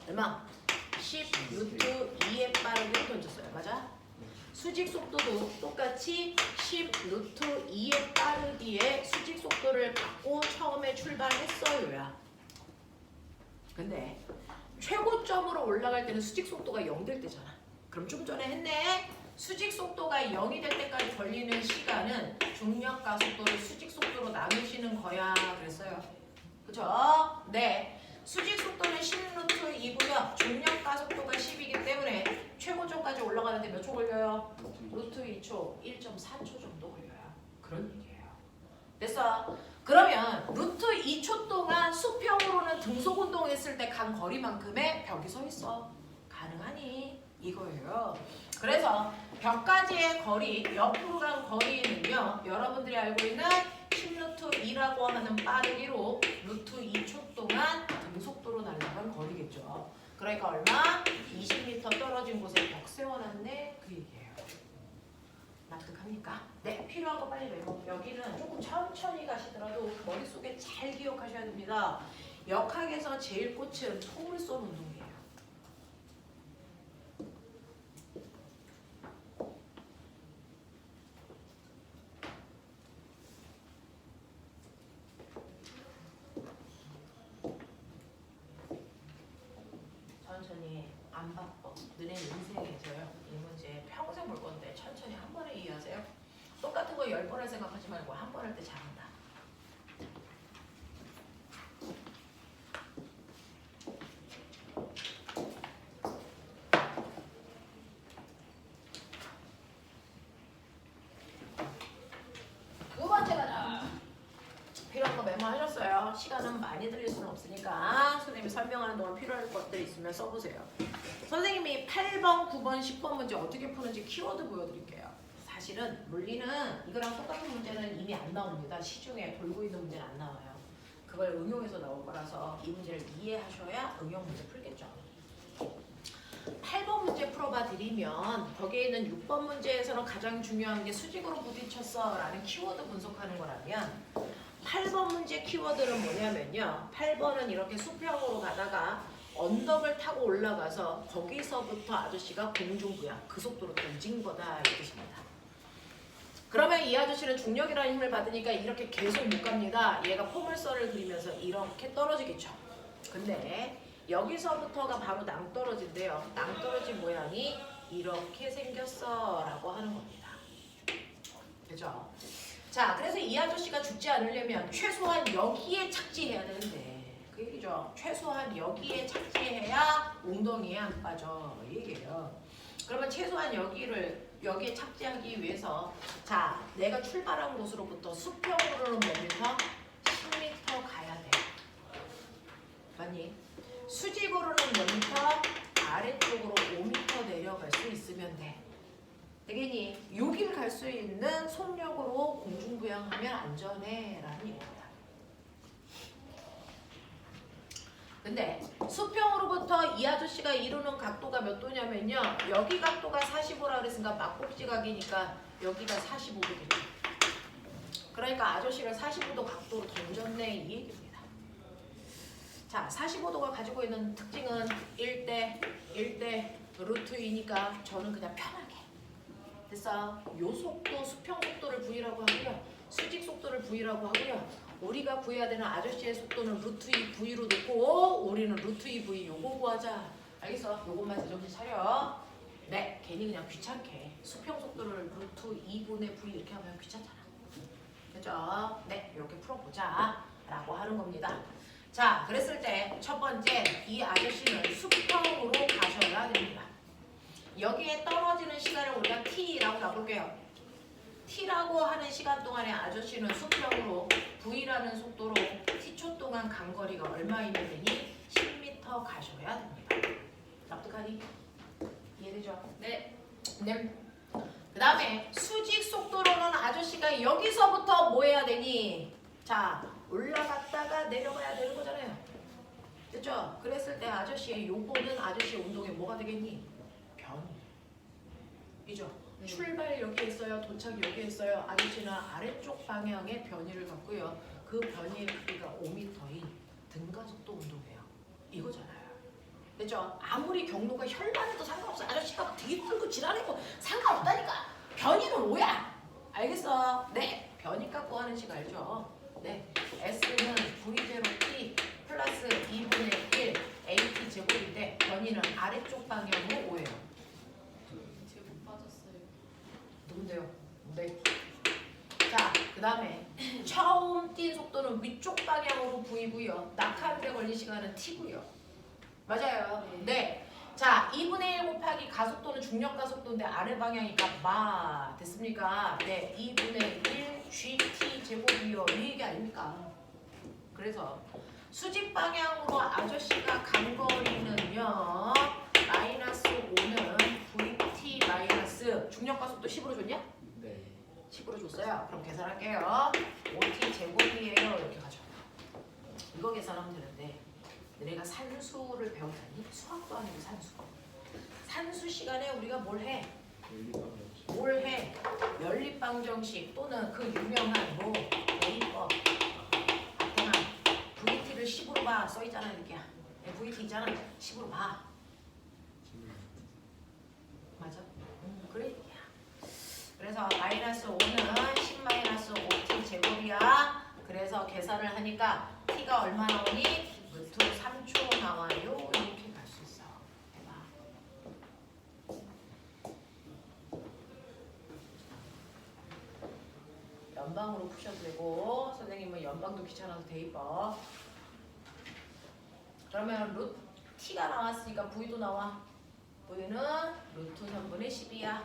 얼마? 10 루트 2의 빠르기로 던졌어요. 맞아? 수직 속도도 똑같이 10 루트 2의 빠르기에 수직 속도를 갖고 처음에 출발했어요야. 근데 최고점으로 올라갈 때는 수직 속도가 0 될 때잖아. 그럼 좀 전에 했네. 수직 속도가 0이 될 때까지 걸리는 시간은 중력 가속도를 수직 속도로 나누시는 거야. 그랬어요. 그죠? 네. 수직 속도는 10 루트 2고요. 중력 가속도가 10이기 때문에 최고점까지 올라가는데 몇 초 걸려요? 루트 2초, 1.4초 정도 걸려요. 그런 얘기예요. 됐어? 그러면 루트 2초 동안 수평으로는 등속 운동했을 때 간 거리만큼의 벽이 서 있어. 가능하니? 이거예요. 그래서 벽까지의 거리, 옆으로 간 거리는요. 여러분들이 알고 있는 10루트 2라고 하는 빠르기로 루트 2초 동안 등속도로 날아간 거리겠죠. 그러니까 얼마? 20m 떨어진 곳에 벽 세워놨네. 그 얘기예요. 납득합니까? 네, 필요한 거 빨리 메모. 여기는 조금 천천히 가시더라도 머릿속에 잘 기억하셔야 됩니다. 역학에서 제일 꽃은 포물선 운동이에요. 천천히 안 바빠. 너네 인생에서요. 이 문제 평생 볼 건데 천천히 한 번에 이해하세요. 똑같은 거 10번 할 생각하지 말고 한 번 할 때 잘한다. 두 번째 가자. 필요한 거 메모하셨어요. 시간은 많이 들릴 수는 없으니까 선생님이 설명하는 동안 필요할 것들 있으면 써보세요. 선생님이 8번, 9번, 10번 문제 어떻게 푸는지 키워드 보여드릴게요. 사실은 물리는 이거랑 똑같은 문제는 이미 안 나옵니다. 시중에 돌고 있는 문제는 안 나와요. 그걸 응용해서 나올 거라서 이 문제를 이해하셔야 응용 문제 풀겠죠. 8번 문제 풀어봐 드리면 거기에 있는 6번 문제에서는 가장 중요한 게 수직으로 부딪혔어 라는 키워드 분석하는 거라면 8번 문제 키워드는 뭐냐면요. 8번은 이렇게 수평으로 가다가 언덕을 타고 올라가서 거기서부터 아저씨가 공중부양 그 속도로 던진 거다 이 뜻입니다. 그러면 이 아저씨는 중력이라는 힘을 받으니까 이렇게 계속 못 갑니다. 얘가 포물선을 그리면서 이렇게 떨어지겠죠. 근데 여기서부터가 바로 낭떠러지인데요. 낭떠러지 모양이 이렇게 생겼어 라고 하는 겁니다. 그죠? 자, 그래서 이 아저씨가 죽지 않으려면 최소한 여기에 착지해야 되는데 그 얘기죠. 최소한 여기에 착지해야 웅덩이에 안 빠져 이 얘기예요. 그러면 최소한 여기에 착지하기 위해서 자, 내가 출발한 곳으로부터 수평으로는 몇 미터? 10m 가야 돼. 맞니? 수직으로는 몇 미터? 아래쪽으로 5m 내려갈 수 있으면 돼. 되겠니? 여길 갈 수 있는 속력으로 공중부양하면 안전해 라는 얘기입니다. 근데 수평으로부터 이 아저씨가 이루는 각도가 몇 도냐면요. 여기 각도가 45라 그랬으니까 막복지 각이니까 여기가 45도겠죠. 그러니까 아저씨를 45도 각도로 던졌네 이 얘기입니다. 자, 45도가 가지고 있는 특징은 1대 루트 2니까 저는 그냥 편하게 됐어. 요 속도 수평 속도를 V라고 하고요. 수직 속도를 V라고 하고요. 우리가 구해야 되는 아저씨의 속도는 루트 2 V로 놓고 우리는 루트 2 V 요거 구하자. 알겠어? 요것만 제정신 차려. 네, 괜히 그냥 귀찮게 수평 속도를 루트 2분의 V 이렇게 하면 귀찮잖아. 그죠? 네, 이렇게 풀어보자 라고 하는 겁니다. 자, 그랬을 때 첫 번째 이 아저씨는 수평으로 가셔야 됩니다. 여기에 떨어지는 시간을 우리가 T라고 놔볼게요. T라고 하는 시간 동안에 아저씨는 수평으로 V라는 속도로 T초 동안 간 거리가 얼마이면 되니? 10m 가셔야 됩니다. 납득하니? 이해되죠? 네. 네. 그 다음에 수직 속도로는 아저씨가 여기서부터 뭐 해야 되니? 자, 올라갔다가 내려가야 되는 거잖아요. 됐죠? 그랬을 때 아저씨의 요거는 아저씨의 운동에 뭐가 되겠니? 변이죠. 네. 출발 이렇게 했어요. 도착 여기 했어요. 아저씨는 아래쪽 방향의 변이를 갖고요. 그 변이의 크기가 5m인 등가속도 운동이에요. 이거잖아요. 됐죠? 아무리 경로가 현란해도 상관없어. 아저씨가 막 뒤틀고 지랄하고 상관없다니까. 변이는 5야. 알겠어? 네. 변이 갖고 하는 식 알죠? 네. S는 V0T 플러스 2분의 1 AT 제곱인데 변이는 아래쪽 방향으로 5예요. 제가 못 빠졌어요. 누군데요? 네. 자, 그 다음에 처음 뛴 속도는 위쪽 방향으로 V고요. 낙하하는데 걸린 시간은 T고요. 맞아요. 네. 자, 2분의 1 곱하기 가속도는 중력 가속도인데 아래 방향이니까 마 됐습니까? 네, 2분의 1 GT 제곱이요. 이 얘기 아닙니까? 그래서 수직 방향으로 아저씨가 간 거리는요. 마이너스 5는 VT 마이너스 중력 가속도 10으로 줬냐? 네. 10으로 줬어요. 그럼 계산할게요. 5t 제곱이에요. 이렇게 가죠. 이거 계산하면 되는데 너네가 산수를 배웠다니? 수학도 아니고 산수. 산수 시간에 우리가 뭘 해? 뭘 해? 연립방정식 또는 그 유명한 뭐 대입법. 아테나 VT를 10으로 봐. 써있잖아 이렇게. VT 있잖아. 10으로 봐. 맞아? 그래 얘기야. 그래서 마이너스 5는 10 마이너스 5t 제곱이야. 그래서 계산을 하니까 t가 얼마 나오니? 루트 3초 나와요. 이렇게 갈 수 있어. 해봐. 연방으로 푸셔도 되고 선생님은 연방도 귀찮아서 대입법. 그러면 루트 t가 나왔으니까 v도 나와. v는 루트 3분의 10이야.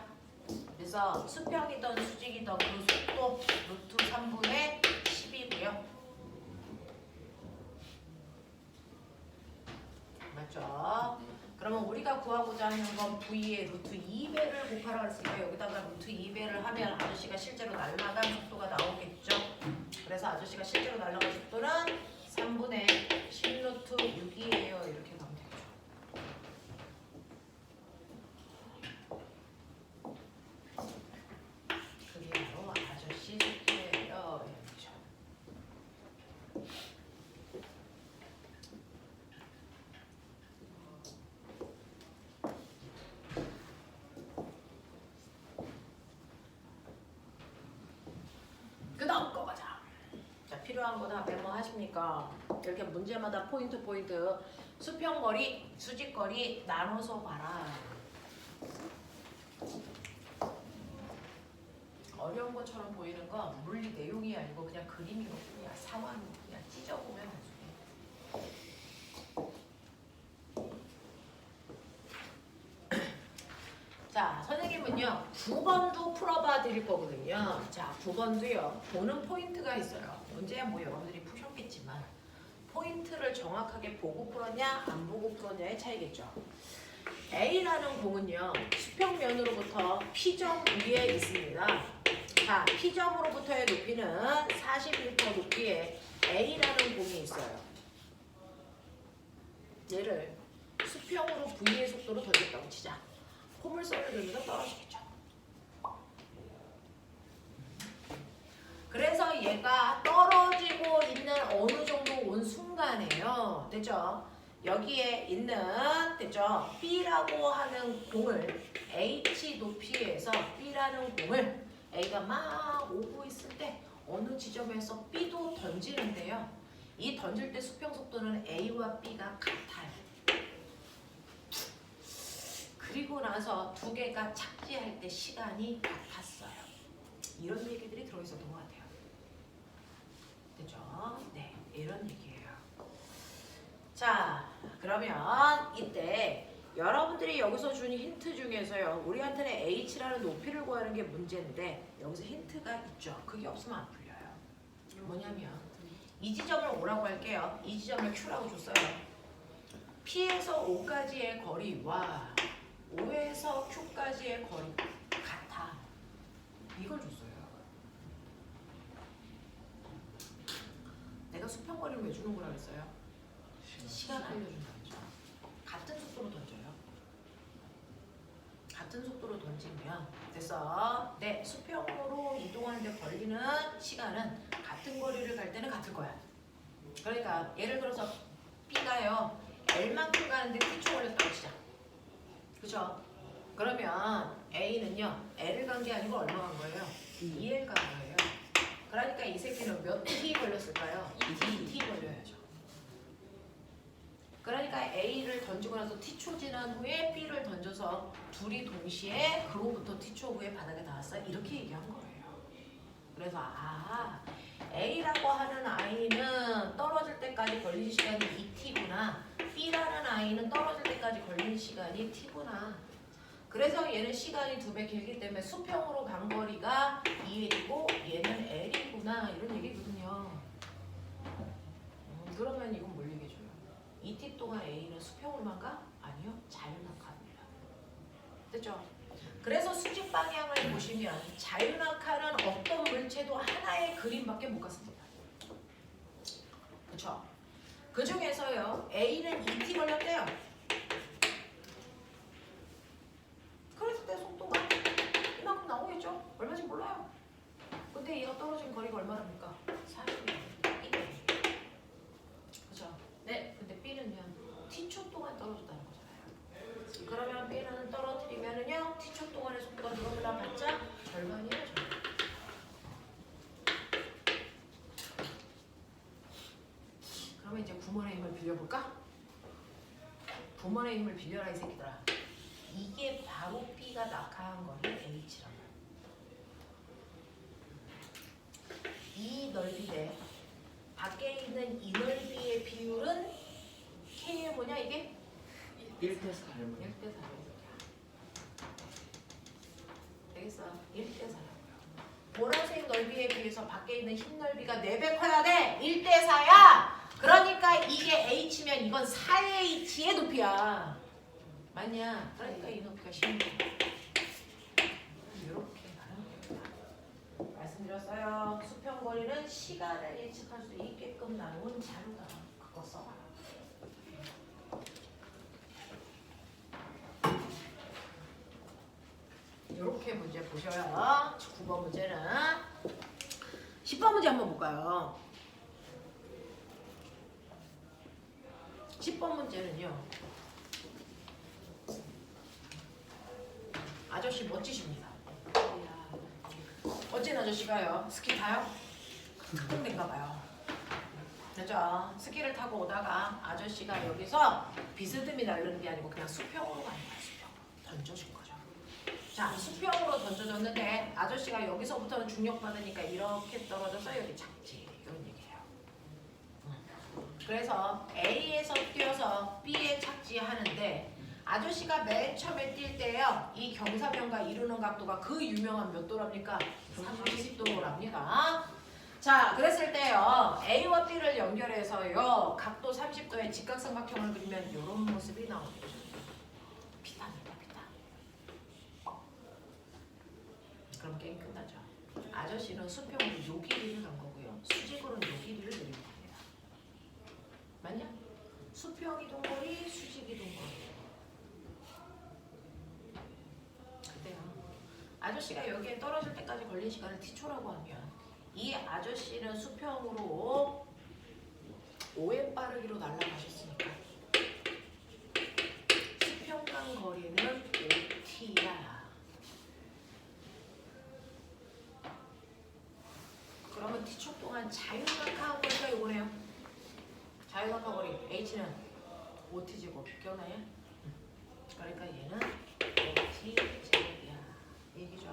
그래서 수평이든 수직이든 그 속도 루트 3분의 10이고요. 맞죠? 그러면 우리가 구하고자 하는 건 V의 루트 2배를 곱하라 그랬으니까 여기다가 루트 2배를 하면 아저씨가 실제로 날아간 속도가 나오겠죠? 그래서 아저씨가 실제로 날아간 속도는 3분의 10 루트 6이에요. 이렇게 가면 되겠죠. 그게 바로 아저씨 속도예요. 이렇게. 그 다음 거 가자. 자, 필요한 거 다 메모하십니까? 이렇게 문제마다 포인트 수평거리, 수직거리 나눠서 봐라. 어려운 것처럼 보이는 건 물리 내용이 아니고 그냥 그림이 없으냐 상황이 그냥 찢어보면 나중에. 자, 선생님은요 9번도 풀어봐 드릴 거거든요. 자, 9번도요 보는 포인트가 있어요. 문제야 뭐 여러분들이 푸셨겠지만 포인트를 정확하게 보고 풀었냐 안 보고 풀었냐의 차이겠죠. A라는 공은요 수평면으로부터 P점 위에 있습니다. 자, P점으로부터의 높이는 40m 높이에 A라는 공이 있어요. 얘를 수평으로 V의 속도로 던졌다고 치자. 포물선을 그리면서 떨어지겠죠. 그래서 얘가 떨어지고 있는 어느 정도 온 순간에요. 됐죠? 여기에 있는 됐죠? B라고 하는 공을 H 높이에서 B라는 공을 A가 막 오고 있을 때 어느 지점에서 B도 던지는데요. 이 던질 때 수평 속도는 A와 B가 같아요. 그리고 나서 두 개가 착지할 때 시간이 같았어요. 이런 얘기들이 들어있었던 것 같아요. 됐죠? 네, 이런 얘기예요. 자, 그러면 이때 여러분들이 여기서 준 힌트 중에서요. 우리한테는 H라는 높이를 구하는 게 문제인데 여기서 힌트가 있죠. 그게 없으면 안 풀려요. 뭐냐면 이 지점을 O라고 할게요. 이 지점을 Q라고 줬어요. P에서 O까지의 거리와 O에서 Q까지의 거리가 같아. 이걸 줬어요. 내가 수평거리를 왜 주는 거라 그랬어요? 시간 알려준다 그랬죠. 같은 속도로 던져요. 같은 속도로 던지면 됐어. 네, 수평으로 이동하는데 걸리는 시간은 같은 거리를 갈 때는 같을 거야. 그러니까 예를 들어서 B가요 L만큼 가는데 T초 걸렸다고 치자. 그죠? 그러면 A는요 L을 간 게 아니고 얼마 간 거예요? 2L 간 거예요. 그러니까 이 새끼는 몇 T 걸렸을까요? 2T 걸려야죠. 그러니까 A를 던지고 나서 T초 지난 후에 B를 던져서 둘이 동시에 그로부터 T초 후에 바닥에 닿았어. 이렇게 얘기한 거예요. 그래서 A라고 하는 아이는 떨어질 때까지 걸린 시간이 2T구나. B라는 아이는 떨어질 때까지 걸린 시간이 T구나. 그래서 얘는 시간이 2배 길기 때문에 수평으로 간 거리가 2L이고 얘는 L이구나. 이런 얘기거든요. 그러면 이건 뭘 얘기해줘요? 2T 동안 A는 수평으로만 가? 아니요. 자유낙하입니다. 됐죠? 그래서 수직 방향을 보시면 자유낙하는 어떤 물체도 하나의 그림밖에 못 갔습니다. 그쵸? 그 중에서요 A는 2T 걸렸대요. 그랬을 때 속도가 이만큼 나오겠죠? 얼마인지 몰라요. 근데 얘가 떨어진 거리가 얼마랍니까? 40m. 이게 그죠? 네. 근데 B는요 T초 동안 떨어졌다는 거잖아요. 그러면 B는 떨어뜨리면은요 T초 동안의 속도가 늘어나 봤자 절반이에요. 절반. 그러면 이제 구몬의 힘을 빌려볼까? 구몬의 힘을 빌려라 이 새끼들아. 이게 바로 B가 낙하한 거리 H라고. 이 넓이 대 밖에 있는 이 넓이의 비율은 K의 뭐냐 이게? 1대 4를 1대 4. 되겠어. 1대 4라고요. 보라색 넓이에 비해서 밖에 있는 흰 넓이가 4배 커야 돼. 1대 4야. 그러니까 이게 H면 이건 4H의 높이야. 맞냐? 그러니까 이 높이가 16. 이렇게 가는 거예요. 말씀드렸어요. 수평거리는 시간을 예측할 수 있게끔 나온 자료다. 그거 써봐. 이렇게 문제 보셔요. 9번 문제는 10번 문제 한번 볼까요? 10번 문제는요. 아저씨 멋지십니다. 어찐 아저씨가요. 스키 타요? 특공대인가 봐요. 그죠? 스키를 타고 오다가 아저씨가 여기서 비스듬히 날르는 게 아니고 그냥 수평으로 가는 거예요. 수평으로. 던져준 거죠. 자, 수평으로 던져줬는데 아저씨가 여기서부터는 중력받으니까 이렇게 떨어져서 여기 착지. 이런 얘기예요. 그래서 A에서 뛰어서 B에 착지하는데 아저씨가 맨 처음에 뛸 때요. 이 경사면과 이루는 각도가 그 유명한 몇 도랍니까? 30도랍니다. 자, 그랬을 때요. A와 B를 연결해서요. 각도 30도의 직각삼각형을 그리면 이런 모습이 나오죠. 비타입니다. 비타. 그럼 게임 끝나죠. 아저씨는 수평으로 요 길이를 간 거고요. 수직으로는 요 길이를 내린 겁니다. 맞냐? 수평 이동거리, 수직 이동거리. 그때요. 아저씨가 여기에 떨어질 때까지 걸린 시간을 T초라고 하면 이 아저씨는 수평으로 5m 빠르기로 날아가셨으니까 가는 거리는 OT야. 그러면 T축 동안 자유각하고 거리가 이거네요. 자유각하 거리 H는 OT제곱. 기억나요? 그러니까 얘는 OT제곱이야. 얘기죠.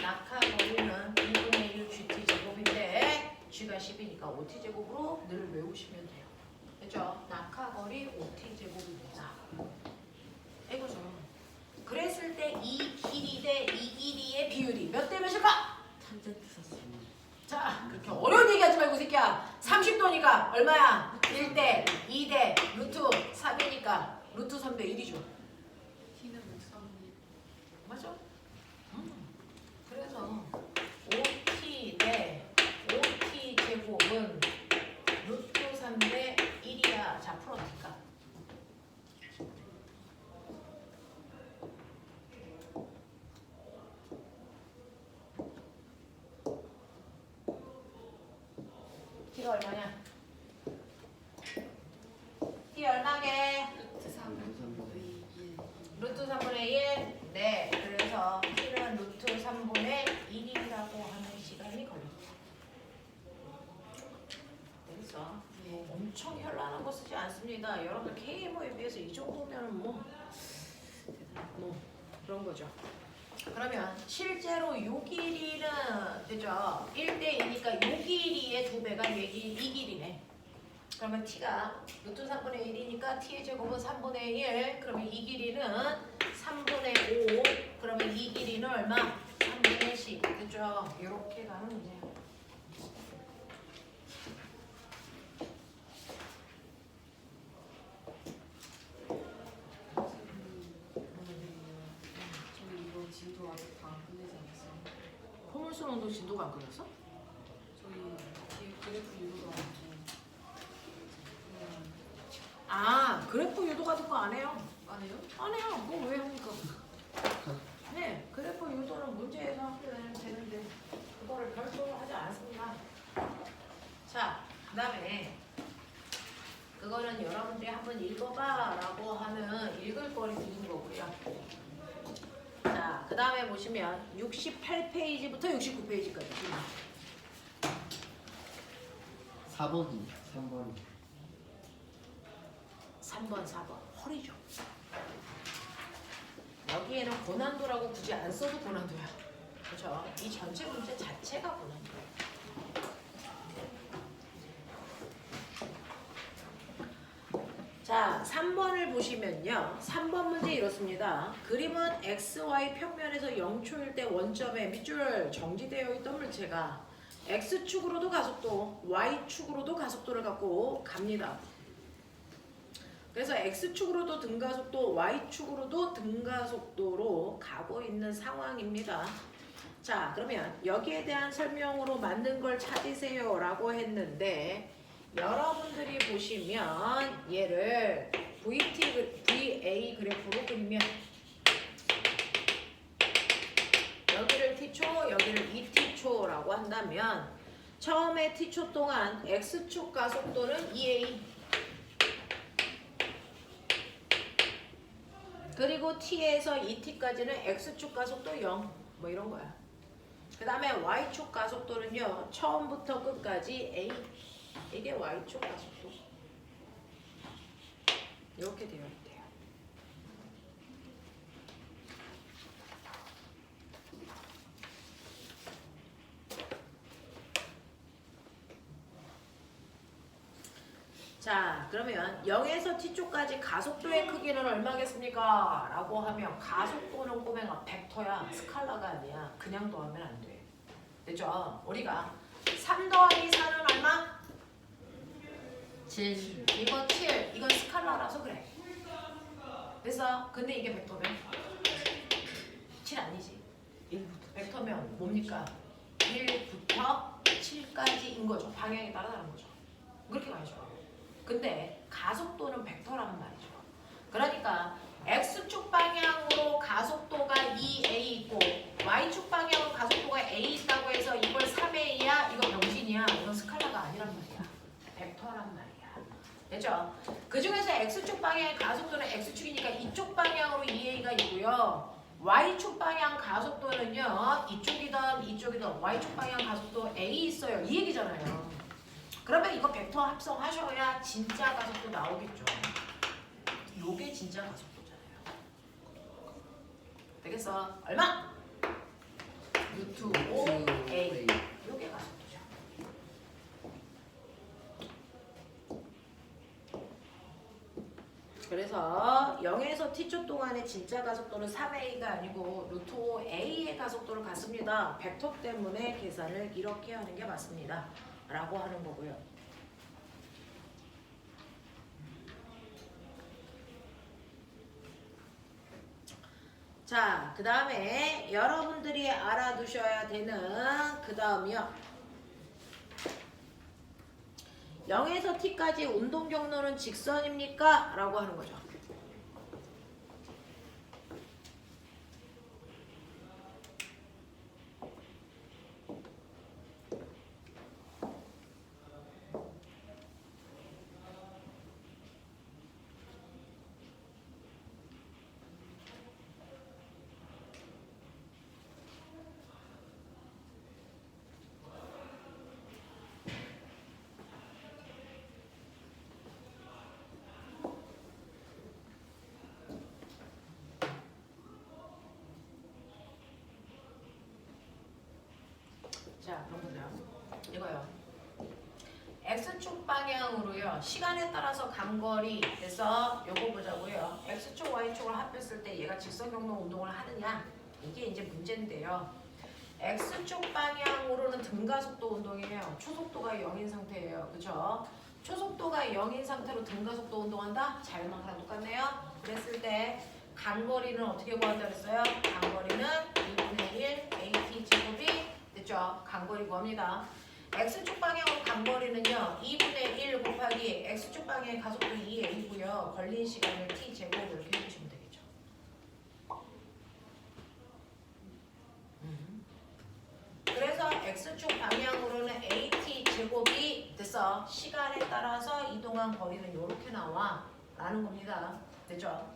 낙하 거리는 2분의 1 GT제곱인데 G가 10이니까 OT제곱으로 늘 외우시면 돼요. 됐죠? 낙하 거리 OT제곱입니다. 이거죠. 그랬을 때 이 길이 대 이 길이의 비율이 몇 대 몇일까? 탄젠트 사슬. 자, 그렇게 어려운 얘기 하지 말고 새끼야. 30도니까 얼마야? 1대 2대 루트 3이니까 루트 3대 1이죠. T는 루트 3분의 맞아? 그래서 OT 대 OT 제곱은 루트 3대 1이야. 자, 풀어볼까? T가 얼마냐? T 얼마게? 루트 3분의 1. 루트 3분의 1? 네. 그래서 T는 루트 3분의 1이라고 하는 시간이 걸립니다. 그래서 네. 엄청 현란한 거 쓰지 않습니다. 여러분들 KMO에 비해서 이 정도면 뭐 그런 거죠. 그러면 실제로 요 길이는 그죠? 1대 2니까 요 길이의 2배가 이 길이네. 그러면 t가 루트 3분의 1이니까 t의 제곱은 3분의 1. 그러면 이 길이는 3분의 5. 그러면 이 길이는 얼마? 3분의 10. 그죠? 이렇게 가는 문제야. 저희 이거 진도 아직 다 안 끝내지 않았어요. 포물선언도 진도가 안 끝났어? 저희 뒤에 그래프 유도도 안 하고. 아, 그래프 유도 같은 거 안 해요. 안 해요? 안 해요. 뭐 왜 합니까? 네, 그래프 유도는 문제에서 하면 되는데 그거를 별도로 하지 않습니다. 자, 그 다음에 그거는 여러분들이 한번 읽어봐라고 하는 읽을 거리 드린 거고요. 자, 그 다음에 보시면 68페이지부터 69페이지까지 4번이 3번이 3번, 4번 허리죠. 여기에는 고난도라고 굳이 안 써도 고난도야. 그렇죠? 이 전체 문제 자체가 고난도야. 자, 3번을 보시면요. 3번 문제 이렇습니다. 그림은 XY 평면에서 0초일 때 원점에 밑줄 정지되어 있던 물체가 X축으로도 가속도, Y축으로도 가속도를 갖고 갑니다. 그래서 X축으로도 등가속도, Y축으로도 등가속도로 가고 있는 상황입니다. 자, 그러면 여기에 대한 설명으로 맞는 걸 찾으세요 라고 했는데 여러분들이 보시면 얘를 VA 그래프로 그리면 여기를 T초, 여기를 2T초라고 한다면 처음에 T초 동안 X축 가속도는 2A 그리고 T에서 2T까지는 X축 가속도 0 뭐 이런 거야. 그 다음에 Y축 가속도는요 처음부터 끝까지 A 이게 Y축 가속도 이렇게 되어 있대요. 자, 그러면 0에서 T쪽까지 가속도의 크기는 얼마겠습니까? 라고 하면 가속도는 꼬맹아 벡터야. 스칼라가 아니야. 그냥 더하면 안 돼. 됐죠? 우리가 3 더하기 4는 얼마? 7 이건 7. 이건 스칼라라서 그래. 됐어? 근데 이게 벡터면 7 아니지. 1부터. 벡터면 뭡니까? 1부터 7까지인 거죠. 방향에 따라 다른 거죠. 그렇게 가야죠. 근데 가속도는 벡터라는 말이죠. 그러니까 X축 방향으로 가속도가 2A 있고 Y축 방향으로 가속도가 A 있다고 해서 이걸 3A야? 이거 병신이야? 이건 스칼라가 아니란 말이야. 벡터란 말이야. 됐죠? 그 중에서 X축 방향의 가속도는 X축이니까 이쪽 방향으로 그래서요. y축 방향 가속도는요. 이쪽이든 y축 방향 가속도 a 있어요. 이 얘기잖아요. 그러면 이거 벡터 합성하셔야 진짜 가속도 나오겠죠. 요게 진짜 가속도잖아요. 되겠어? 얼마? 루트 5a. 요게 가속도죠. 그래서 0에서 t초 동안의 진짜 가속도는 3a가 아니고 루트 5a의 가속도를 갖습니다. 벡터 때문에 계산을 이렇게 하는 게 맞습니다. 라고 하는 거고요. 자, 그 다음에 여러분들이 알아두셔야 되는 그 다음이요. 0에서 t까지 운동 경로는 직선입니까? 라고 하는 거죠. 자, 그럼 보세요. 이거요. X축 방향으로요. 시간에 따라서 간거리 해서 요거 보자고요. X축, Y축을 합했을 때 얘가 직선 경로 운동을 하느냐? 이게 이제 문제인데요. X축 방향으로는 등가속도 운동이에요. 초속도가 0인 상태예요. 그죠? 초속도가 0인 상태로 등가속도 운동한다? 자연항상 똑같네요. 그랬을 때 간거리는 어떻게 구한다 그랬어요? 간거리는 2분의 1 AT 제곱이 됐죠? 간거리 구합니다. X축 방향으로 간거리는요. 2분의 1 곱하기 X축 방향의 가속도 2a고요. 걸린 시간을 t 제곱 이렇게 해주시면 되겠죠. 그래서 X축 방향으로는 AT 제곱이 됐어. 시간에 따라서 이동한 거리는 이렇게 나와 라는 겁니다. 됐죠?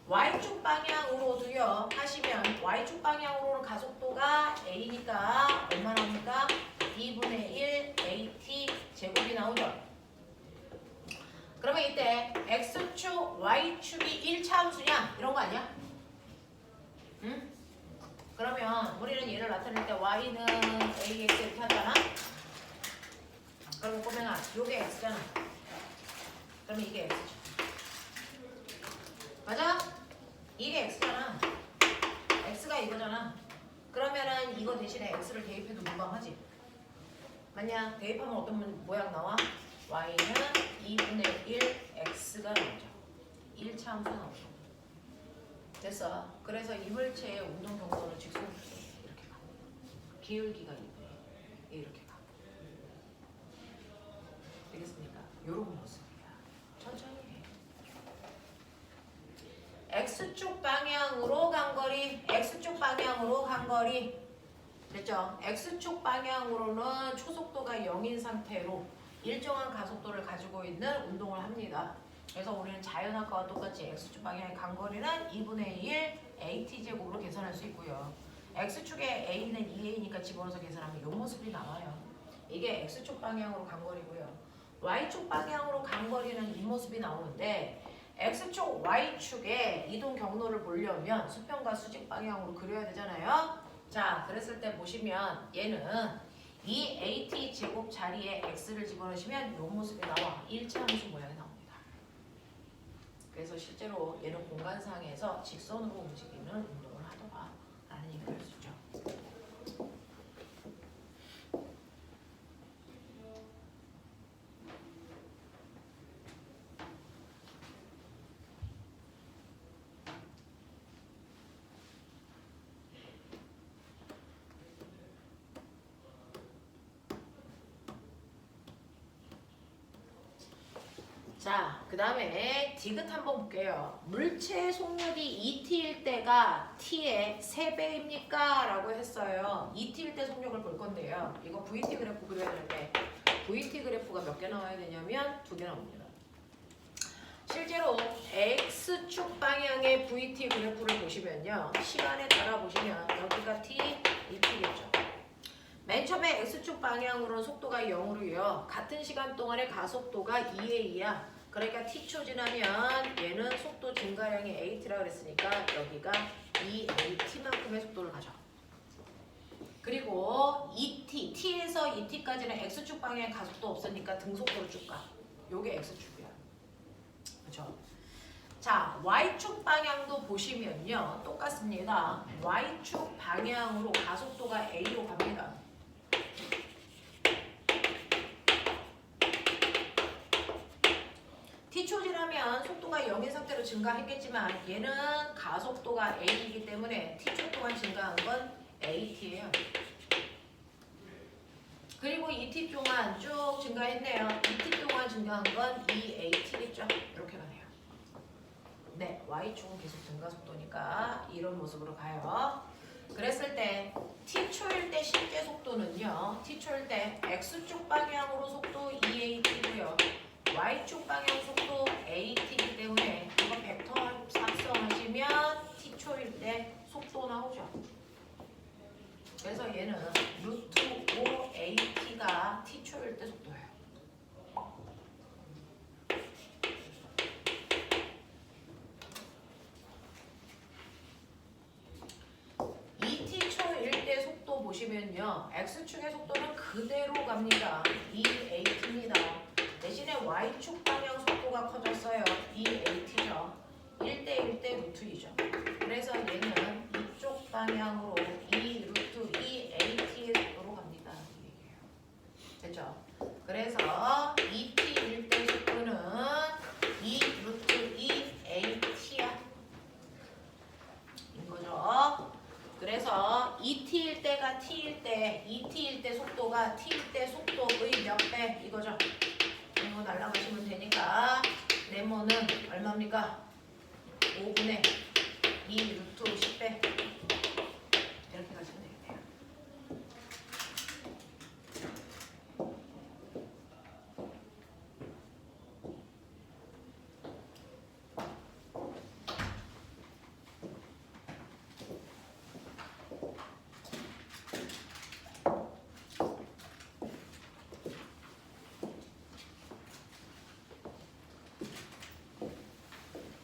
Y축 방향으로도요 하시면 Y축 방향으로는 가속도가 A니까 얼마 나옵니까? 2분의 1 AT 제곱이 나오죠. 그러면 이때 X축, Y축이 1차 함수냐? 이런 거 아니야? 응? 그러면 우리는 얘를 나타낼 때 Y는 AX 이렇게 하잖아? 그러면 꼬맹아 요게 X잖아. 그러면 이게 X죠. 맞아? 이게 X잖아. X가 이거잖아. 그러면은 이거 대신에 X를 대입해도 무방하지? 맞냐? 대입하면 어떤 모양 나와? Y는 2분의 1 X가 나오죠. 1차 함수 나오죠. 됐어. 그래서 이물체의 운동 경로는 직선으로 이렇게 가. 기울기가 2분의 1 이렇게 가. 되겠습니까? 요런 모습이야. 천천히 해. X축 방향으로 간 거리, X축 방향으로 간 거리. 됐죠? X축 방향으로는 초속도가 0인 상태로 일정한 가속도를 가지고 있는 운동을 합니다. 그래서 우리는 자연학과와 똑같이 X축 방향의 간거리는 2분의 1 AT제곱으로 계산할 수 있고요. X축의 A는 2A니까 집어넣어서 계산하면 이 모습이 나와요. 이게 X축 방향으로 간거리고요. Y축 방향으로 간거리는 이 모습이 나오는데 X축, Y축의 이동 경로를 보려면 수평과 수직 방향으로 그려야 되잖아요. 자, 그랬을 때 보시면 얘는 이 AT 제곱 자리에 X를 집어넣으시면 이 모습이 나와. 1차 함수 모양이 나옵니다. 그래서 실제로 얘는 공간상에서 직선으로 움직이는 운동을 하더라 라는 얘기를 할 수 있죠. 자, 그 다음에 디귿 한번 볼게요. 물체의 속력이 2t일 때가 t의 3배입니까? 라고 했어요. 2t일 때 속력을 볼 건데요. 이거 VT 그래프 그려야 되는데 VT 그래프가 몇 개 나와야 되냐면 2개 나옵니다. 실제로 X축 방향의 VT 그래프를 보시면요. 시간에 따라 보시면 여기가 T, 이 T겠죠. 맨 처음에 X축 방향으로는 속도가 0으로요. 같은 시간 동안의 가속도가 2A야. 그러니까 T초 지나면 얘는 속도 증가량이 AT라 그랬으니까 여기가 2AT만큼의 속도를 가져. 그리고 ET, T에서 ET까지는 X축 방향의 가속도 없으니까 등속도를 쭉 가. 요게 X축이야. 그렇죠? 자, Y축 방향도 보시면요. 똑같습니다. Y축 방향으로 가속도가 A로 갑니다. T초 지나면 속도가 0인 상태로 증가했겠지만 얘는 가속도가 A이기 때문에 T초 동안 증가한 건 AT예요. 그리고 2T 동안 쭉 증가했네요. 2T 동안 증가한 건 2AT겠죠. 이렇게 가네요. 네, Y축은 계속 증가 속도니까 이런 모습으로 가요. 그랬을 때 T초일 때 실제 속도는요. T초일 때 X축 방향으로 속도 2AT고요. Y축 방향 속도 AT이기 때문에 이거 벡터 삽성하시면 T초일 때 속도 나오죠. 그래서 얘는 루트 5AT가 T초일 때 속도예요. T초일 때 속도 보시면요. X축의 속도는 그대로 갑니다. 2AT입니다. 대신에 Y축 방향 속도가 커졌어요. 2AT죠. 1대 1대 루트 2죠. 그래서 얘는 이쪽 방향으로 2 루트 2AT의 속도로 갑니다. 이 얘기예요. 됐죠? 그래서 2T일 때 속도는 2 루트 2AT야. 인 거죠. 그래서 2T일 때가 T일 때, 2T일 때 속도가 T일 때 속도의 몇 배? 이거죠. 이거 날라가시면 되니까 네모는 얼마입니까? 5분의 2 루트 10배 이렇게 가시면 되겠네요.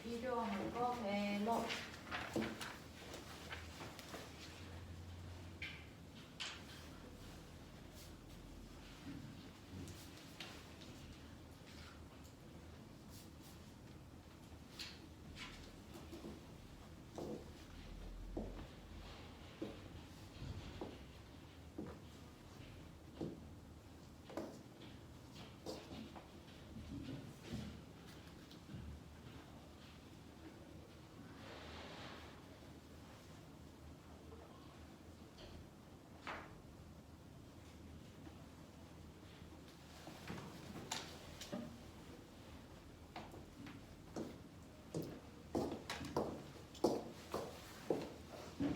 필요한 거 메모.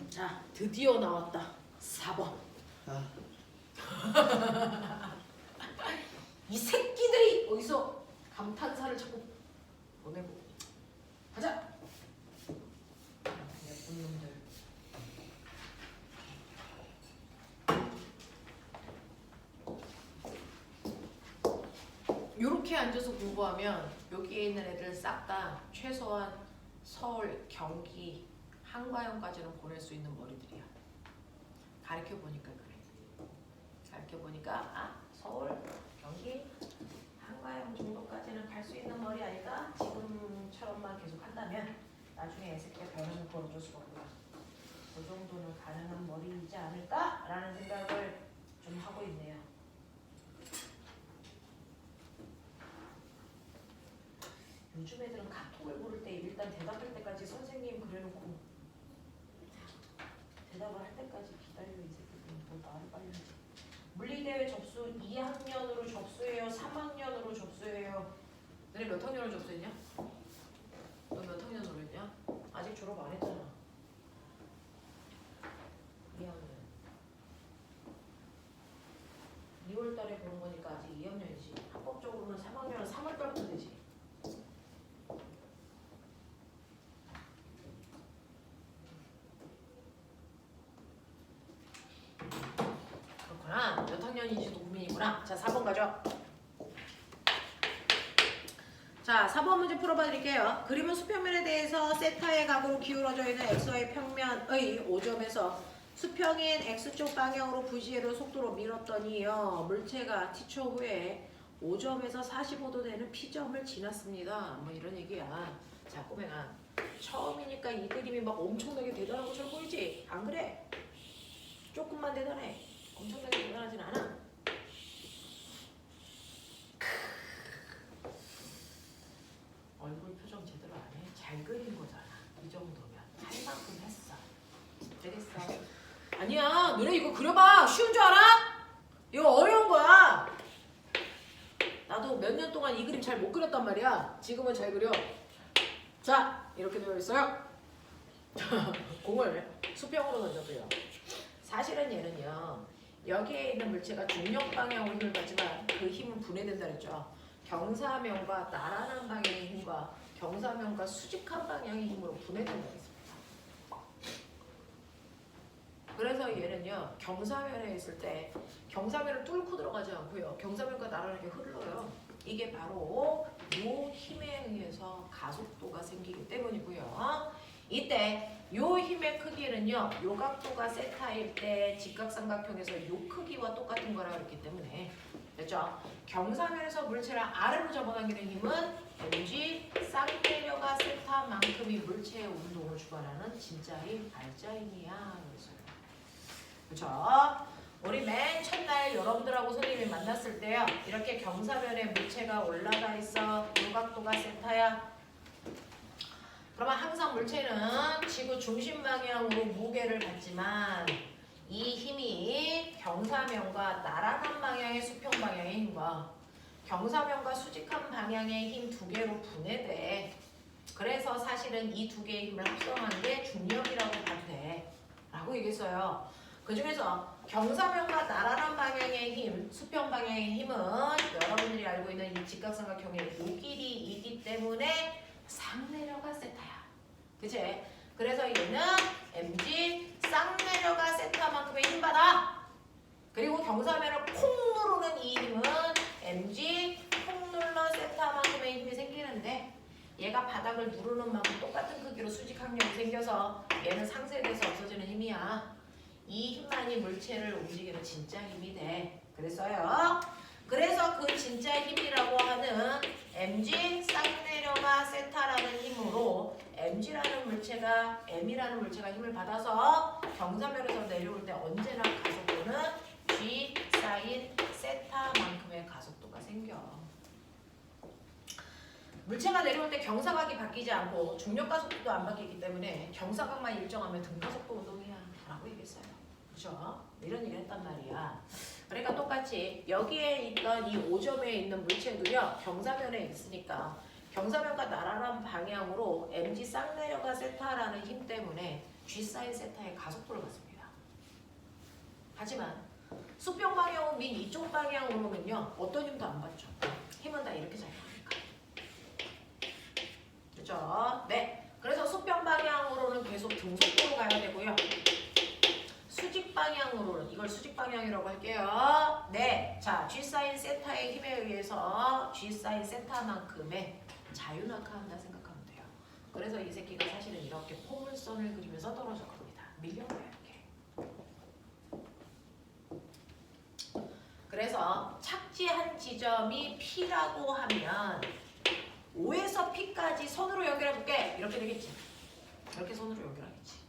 자, 드디어 나왔다. 4번. 아, 이 새끼들이 어디서 감탄사를 자꾸 보내고. 가자. 예쁜 놈들. 요렇게 앉아서 공부하면 여기에 있는 애들 싹 다 최소한 서울, 경기, 한과형까지는 보낼 수 있는 머리들이야. 가르쳐 보니까 그래. 가르쳐 보니까 아 서울, 경기, 한과형 정도까지는 갈 수 있는 머리 아닐까? 지금처럼만 계속 한다면 나중에 애새끼가 변하면 그걸 어쩔 수가 없구나. 그 정도는 가능한 머리이지 않을까라는 생각을 좀 하고 있네요. 요즘 애들은 카톡을 부를 때 일단 대답할 때까지 선생님 그래놓고 대답을 할 때까지 기다려. 이 새끼들은 뭐 말을 빨리 하지. 물리대회 접수 2학년으로 접수해요? 3학년으로 접수해요? 너네 몇 학년으로 접수했냐? 너 몇 학년으로 했냐? 아직 졸업 안 했잖아. 2학년 2월 달에 보는 거니까 아직 2학년이지. 합법적으로는 3학년은 3월 달부터 되지. 소년이지 농민이구나. 자, 4번 가죠. 자, 4번 문제 풀어봐 드릴게요. 그림은 수평면에 대해서 세타의 각으로 기울어져 있는 x의 평면의 5점에서 수평인 x쪽 방향으로 V지혜를 속도로 밀었더니요. 물체가 t초 후에 5점에서 45도 되는 P점을 지났습니다. 뭐 이런 얘기야. 자, 꼬맹아. 처음이니까 이 그림이 막 엄청나게 대단한 것처럼 보이지? 안 그래? 조금만 대단해. 엄청나게 대단하진 않아. 얼굴 표정 제대로 안 해. 잘 그린 거잖아. 이 정도면 할 만큼 했어. 되겠어. 아니야. 너네 이거 그려봐. 쉬운 줄 알아? 이거 어려운 거야. 나도 몇 년 동안 이 그림 잘 못 그렸단 말이야. 지금은 잘 그려. 자, 이렇게 되어 있어요. 공을 수평으로 던져도요. 사실은 얘는요. 여기에 있는 물체가 중력 방향으로 힘을 받지만 그 힘은 분해된다 그랬죠. 경사면과 나란한 방향의 힘과 경사면과 수직한 방향의 힘으로 분해된다 그랬습니다. 그래서 얘는요. 경사면에 있을 때 경사면을 뚫고 들어가지 않고요. 경사면과 나란하게 흘러요. 이게 바로 요 힘에 의해서 가속도가 생기기 때문이고요. 이때 요 힘의 크기는요. 요 각도가 세타일 때 직각삼각형에서 요 크기와 똑같은 거라 그랬기 때문에 됐죠? 경사면에서 물체를 아래로 잡아당기는 힘은 mg 쌍내려가 세타만큼이 물체의 운동을 주관하는 진짜 힘, 알자 힘이야. 그렇죠? 우리 맨 첫날 여러분들하고 선생님이 만났을 때요. 이렇게 경사면에 물체가 올라가 있어. 요 각도가 세타야. 그러면 항상 물체는 지구 중심 방향으로 무게를 받지만 이 힘이 경사면과 나란한 방향의 수평 방향의 힘과 경사면과 수직한 방향의 힘 두 개로 분해돼. 그래서 사실은 이 두 개의 힘을 합성한 게 중력이라고 봐도 돼. 라고 얘기했어요. 그 중에서 경사면과 나란한 방향의 힘, 수평 방향의 힘은 여러분들이 알고 있는 이 직각삼각형의 요 길이이기 때문에 쌍내려가 세타야. 그치? 그래서 얘는 mg 쌍내려가 세타만큼의 힘 받아. 그리고 경사면을 콩 누르는 이 힘은 mg 콩 눌러 세타만큼의 힘이 생기는데 얘가 바닥을 누르는 만큼 똑같은 크기로 수직항력이 생겨서 얘는 상쇄돼서 없어지는 힘이야. 이 힘만이 물체를 움직이는 진짜 힘이 돼. 그랬어요. 그래서 그 진짜 힘이라고 하는 mg 쌍내려가 세타라는 힘으로 mg라는 물체가 m이라는 물체가 힘을 받아서 경사면에서 내려올 때 언제나 가속도는 g 사인 세타만큼의 가속도가 생겨. 물체가 내려올 때 경사각이 바뀌지 않고 중력 가속도도 안 바뀌기 때문에 경사각만 일정하면 등가속도 운동이야 라고 얘기했어요. 그렇죠? 이런 얘기를 했단 말이야. 그러니까 똑같이 여기에 있던 이 5점에 있는 물체도요. 경사면에 있으니까 경사면과 나란한 방향으로 mg 쌍내려가 세타라는 힘 때문에 g 사인 세타의 가속도를 받습니다. 하지만 수평 방향 및 이쪽 방향으로는요. 어떤 힘도 안 받죠. 힘은 다 이렇게 작용하니까. 그렇죠? 네. 그래서 수평 방향으로는 계속 등속도로 가야 되고요. 수직 방향으로는 이걸 수직 방향이라고 할게요. 네. 자, G 사인 세타의 힘에 의해서 G 사인 세타만큼의 자유낙하한다 생각하면 돼요. 그래서 이 새끼가 사실은 이렇게 포물선을 그리면서 떨어져 갑니다. 밀려나요, 이렇게. 그래서 착지한 지점이 P라고 하면 O에서 P까지 선으로 연결해 볼게. 이렇게 되겠지. 이렇게 선으로 연결하겠지.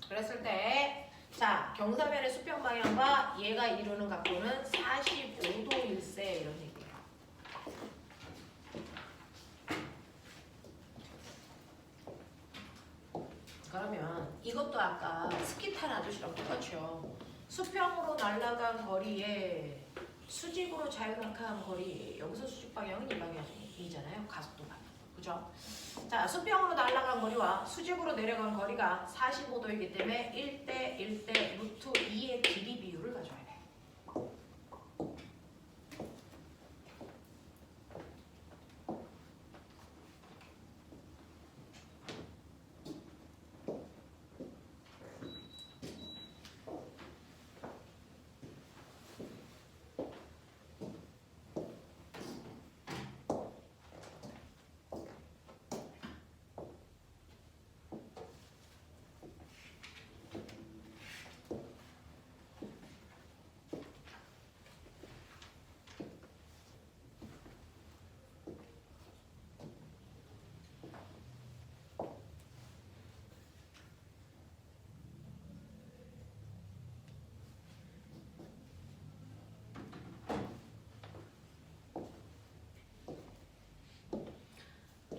그랬을 때 자, 경사면의 수평 방향과 얘가 이루는 각도는 45도일세 이런 얘기예요. 그러면 이것도 아까 스키 탄 아저씨랑 똑같죠. 수평으로 날아간 거리에 수직으로 자유낙하한 거리, 여기서 수직 방향은 이 방향이잖아요. 가속도 방향. 그죠? 자, 수평으로 날아간 거리와 수직으로 내려간 거리가 45도이기 때문에 1대 1대 루트 2의 길이 비율을 가져야 돼.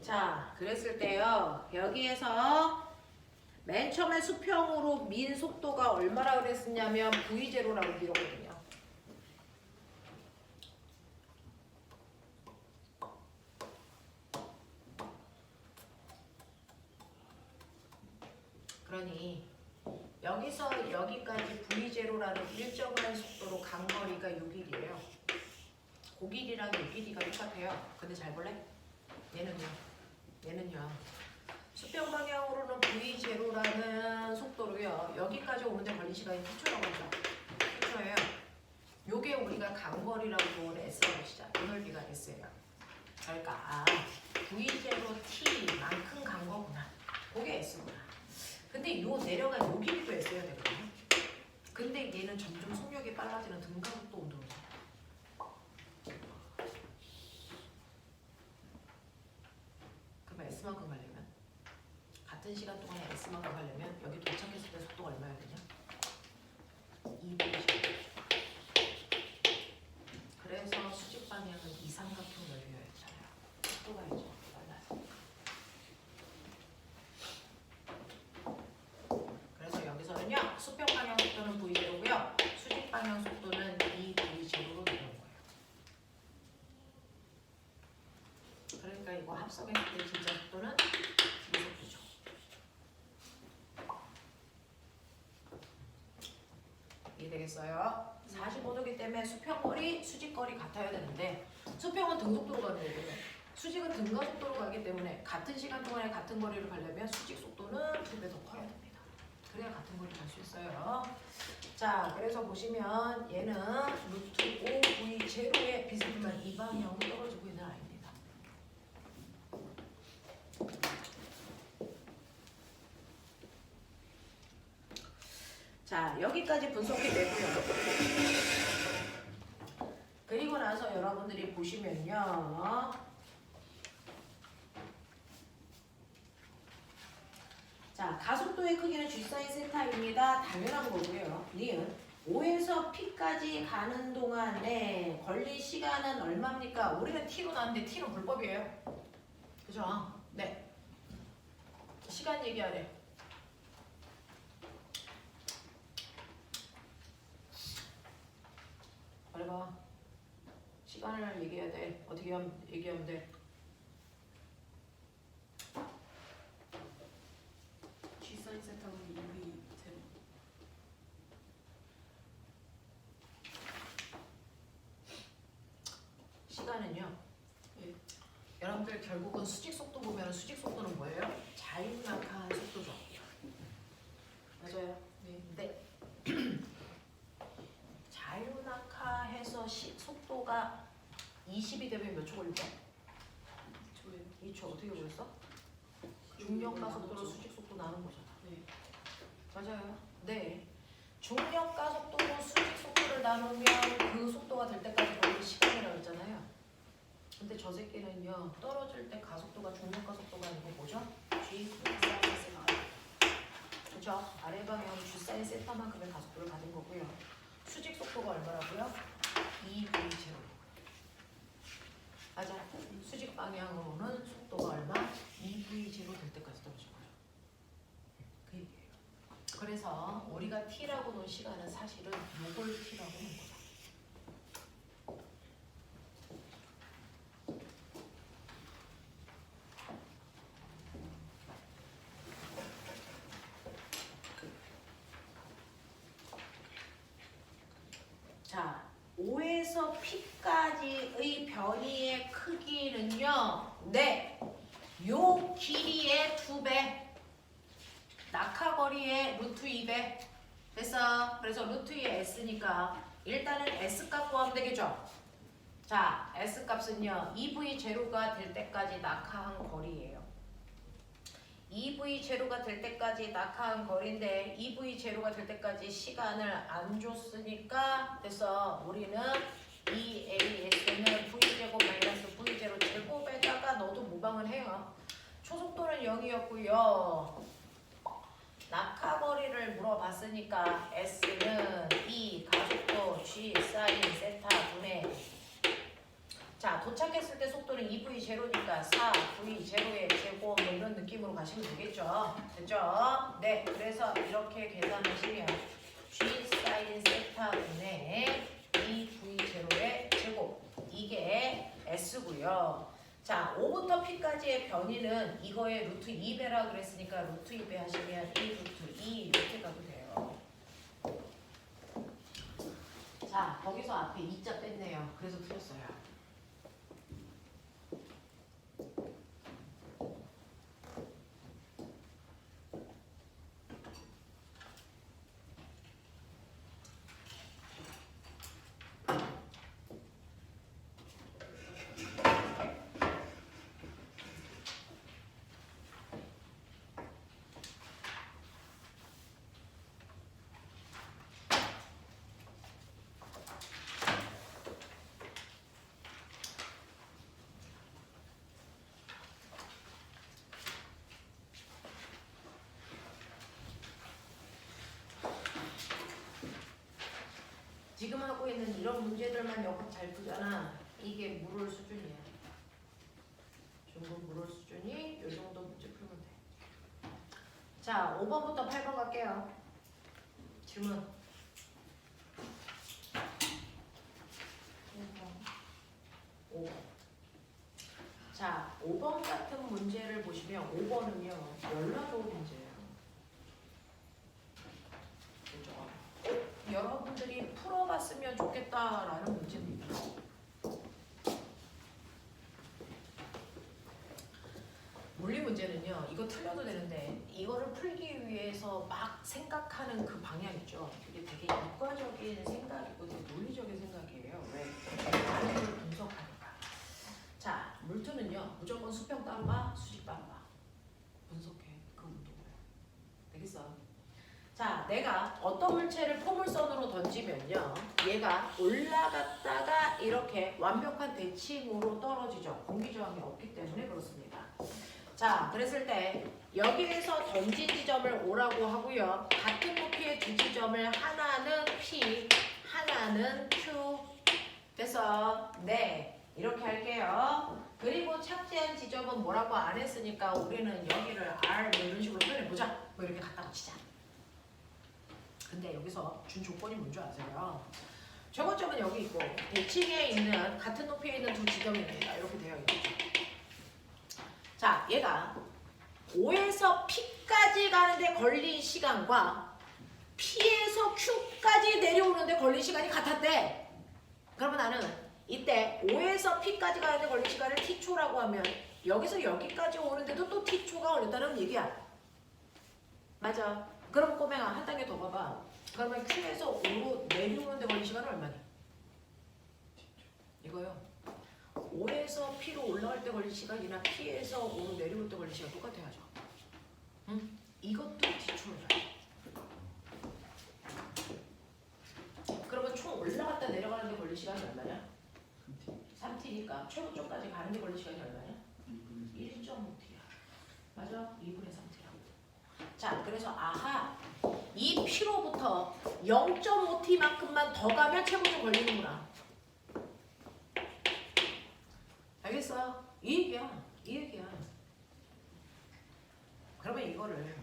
자, 그랬을 때요. 여기에서 맨 처음에 수평으로 민 속도가 얼마라 그랬었냐면 V0라고 비로거든요. 그러니 여기서 여기까지 V0라는 일정한 속도로 간 거리가 6일이에요. 고길이랑 6길이가 똑같아요. 근데 잘 볼래? 얘는요. 수평 방향으로는 V0라는 속도로요. 여기까지 오는데 걸린 시간이 8초라고 하죠. 8초예요. 요게 우리가 간 거리라고 볼 S라고 보시자. 이 넓이가 S예요. 그러니까 V0T만큼 간 거구나. 그게 S구나. 근데 요 내려간 요 길이도 S여야 되거든요. 근데 얘는 점점 속력이 빨라지는 등가속도 운동이죠. 그럼 S만큼 가려면 같은 시간 동안에 S만큼 가려면 여기 도착했을 때 속도가 얼마야 되냐? 2분의 그래서 수직 방향은 이삼각형 넓이였잖아요. 속도가 이제 빨라서. 그래서 여기서는요. 수평 방향 속도는 V0고요. 수직 방향 속도는 2V0로 되는 거예요. 그러니까 이거 합성했을 때 진짜 속도는 이 속도죠. 이해되겠어요? 45도기 때문에 수평거리, 수직거리 같아야 되는데 수평은 등속도로 가는 거고요. 수직은 등가속도로 가기 때문에 같은 시간 동안에 같은 거리를 가려면 수직 속도는 2배 더 커야 됩니다. 그래야 같은 거리를 갈 수 있어요. 자, 그래서 보시면 얘는 루트 5V 제로의 비스듬한 이 방향으로 떨어지고 있는 아이입니다. 자, 여기까지 분석이 되고요. 그리고 나서 여러분들이 보시면요. 자, 가속도의 크기는 G 사인 세타입니다. 당연한 거고요. 니은 5에서 P까지 가는 동안에 걸린 시간은 얼마입니까? 우리는 T로 나왔는데 T는 불법이에요. 그죠? 네. 시간 얘기하래. 빨리 봐. 시간을 얘기해야 돼. 어떻게 얘기하면 돼? G 사인 세타는 2V0. 시간은요. 예. 여러분들 결국은 수직 속도 보면 수직 속도는 뭐예요? 자유낙하한 속도죠. 맞아요. 네. 네. 자유낙하해서 속도가 20이 되면 몇 초 걸릴까? 저예요. 2초 어떻게 걸렸어? 중력가 속도로 수직 속도 나는 거잖아. 네. 맞아요. 네. 중력가 속도로 수직 속도를 나누면 그 속도가 될 때까지 걸리는 시간이라고 했잖아요. 근데 저 새끼는요. 떨어질 때 가속도가 중력가 속도가 아니고 뭐죠? G 사인 세타. 그죠? 아래 방향 G 사인 세타만큼의 가속도를 가진 거고요. 수직 속도가 얼마라고요? 2V0. 맞아. 수직 방향으로는 속도가 얼마? 2V0 될 때까지 떨어진 거죠. 그 얘기예요. 그래서 우리가 T라고 놓은 시간은 사실은 요걸 T라고 놓은 거죠. 자, 5에서 P까지의 변이의 크기는요. 네. 요 길이의 2배. 낙하거리의 루트 2배. 됐어. 그래서 루트 2의 S니까 일단은 S값 구하면 되겠죠. 자, S값은요. 2V0가 될 때까지 낙하한 거리예요. 2V0가 될 때까지 낙하한 거리인데 2V0가 될 때까지 시간을 안 줬으니까 됐어. 우리는 이 AS는 V제곱 마이너스 V0 제곱에다가 넣어도 무방을 해요. 초속도는 0이었고요. 낙하거리를 물어봤으니까 S는 이 가속도 G 사인 세타 분의 자 도착했을 때 속도는 2v 제로니까 4v 제로의 제곱 뭐 이런 느낌으로 가시면 되겠죠. 됐죠? 네, 그래서 이렇게 계산하시면 g 사인 세타분의 2v 제로의 제곱 이게 s고요. 자, 5부터 p까지의 변이는 이거의 루트 2배라 그랬으니까 루트 2배 하시면 1 루트 2 이렇게 가도 돼요. 자, 거기서 앞에 2자 뺐네요. 그래서 풀었어요. 지금 하고 있는 이런 문제들만 여기 잘 푸잖아. 이게 물을 수준이야. 중급 물을 수준이 이 정도 문제 풀면 돼. 자, 5번부터 8번 갈게요. 질문. 5번. 자, 5번 같은 문제를 보시면 5번은요. 연락도 문제예요. 그죠? 여러분들이 풀어봤으면 좋겠다라는 문제입니다. 물리 문제는요, 이거 틀려도 되는데 이거를 풀기 위해서 막 생각하는 그 방향 있죠. 이게 되게 이과적인 생각이고 되게 논리적인 생각이에요. 왜? 많은 걸 분석하니까. 자, 물투는요, 무조건 수평 따로 봐, 수직 따로 봐. 분석해, 그 운동을. 되겠어? 자, 내가 어떤 물체를 포물선으로 던지면요, 얘가 올라갔다가 이렇게 완벽한 대칭으로 떨어지죠. 공기 저항이 없기 때문에 그렇습니다. 자, 그랬을 때 여기에서 던진 지점을 O라고 하고요. 같은 높이의 두 지점을 하나는 P, 하나는 Q. 됐어? 네, 이렇게 할게요. 그리고 착지한 지점은 뭐라고 안 했으니까 우리는 여기를 R 뭐 이런 식으로 표현해보자. 뭐 이렇게 갖다 붙이자. 근데 여기서 준 조건이 뭔지 아세요? 최고점은 여기 있고 대칭에 있는 같은 높이에 있는 두 지점입니다. 이렇게 되어 있죠. 자, 얘가 O에서 P까지 가는데 걸린 시간과 P에서 Q까지 내려오는데 걸린 시간이 같았대. 그러면 나는 이때 O에서 P까지 가는데 걸린 시간을 T초라고 하면 여기서 여기까지 오는데도 또 T초가 걸렸다는 얘기야. 맞아. 그럼 꼬맹아 한 단계 더 봐봐. 그러면 Q에서 O로 내려오는데 걸린 시간은 얼마니? 이거요. 5에서 P로 올라갈 때 걸린 시간이나 P에서 O로 내려올 때 걸린 시간 똑같아야죠. 응? 이것도 T초야. 그러면 총 올라갔다 내려가는 데 걸린 시간이 얼마냐? 3T니까 최고점까지 가는 데 걸린 시간이 얼마냐? 1.5T야. 맞아? 2분의 3T라고. 자, 그래서 아하, 이 P로부터 0.5T만큼만 더 가면 최고점 걸리는구나. 알겠어? 이 얘기야. 이 얘기야. 그러면 이거를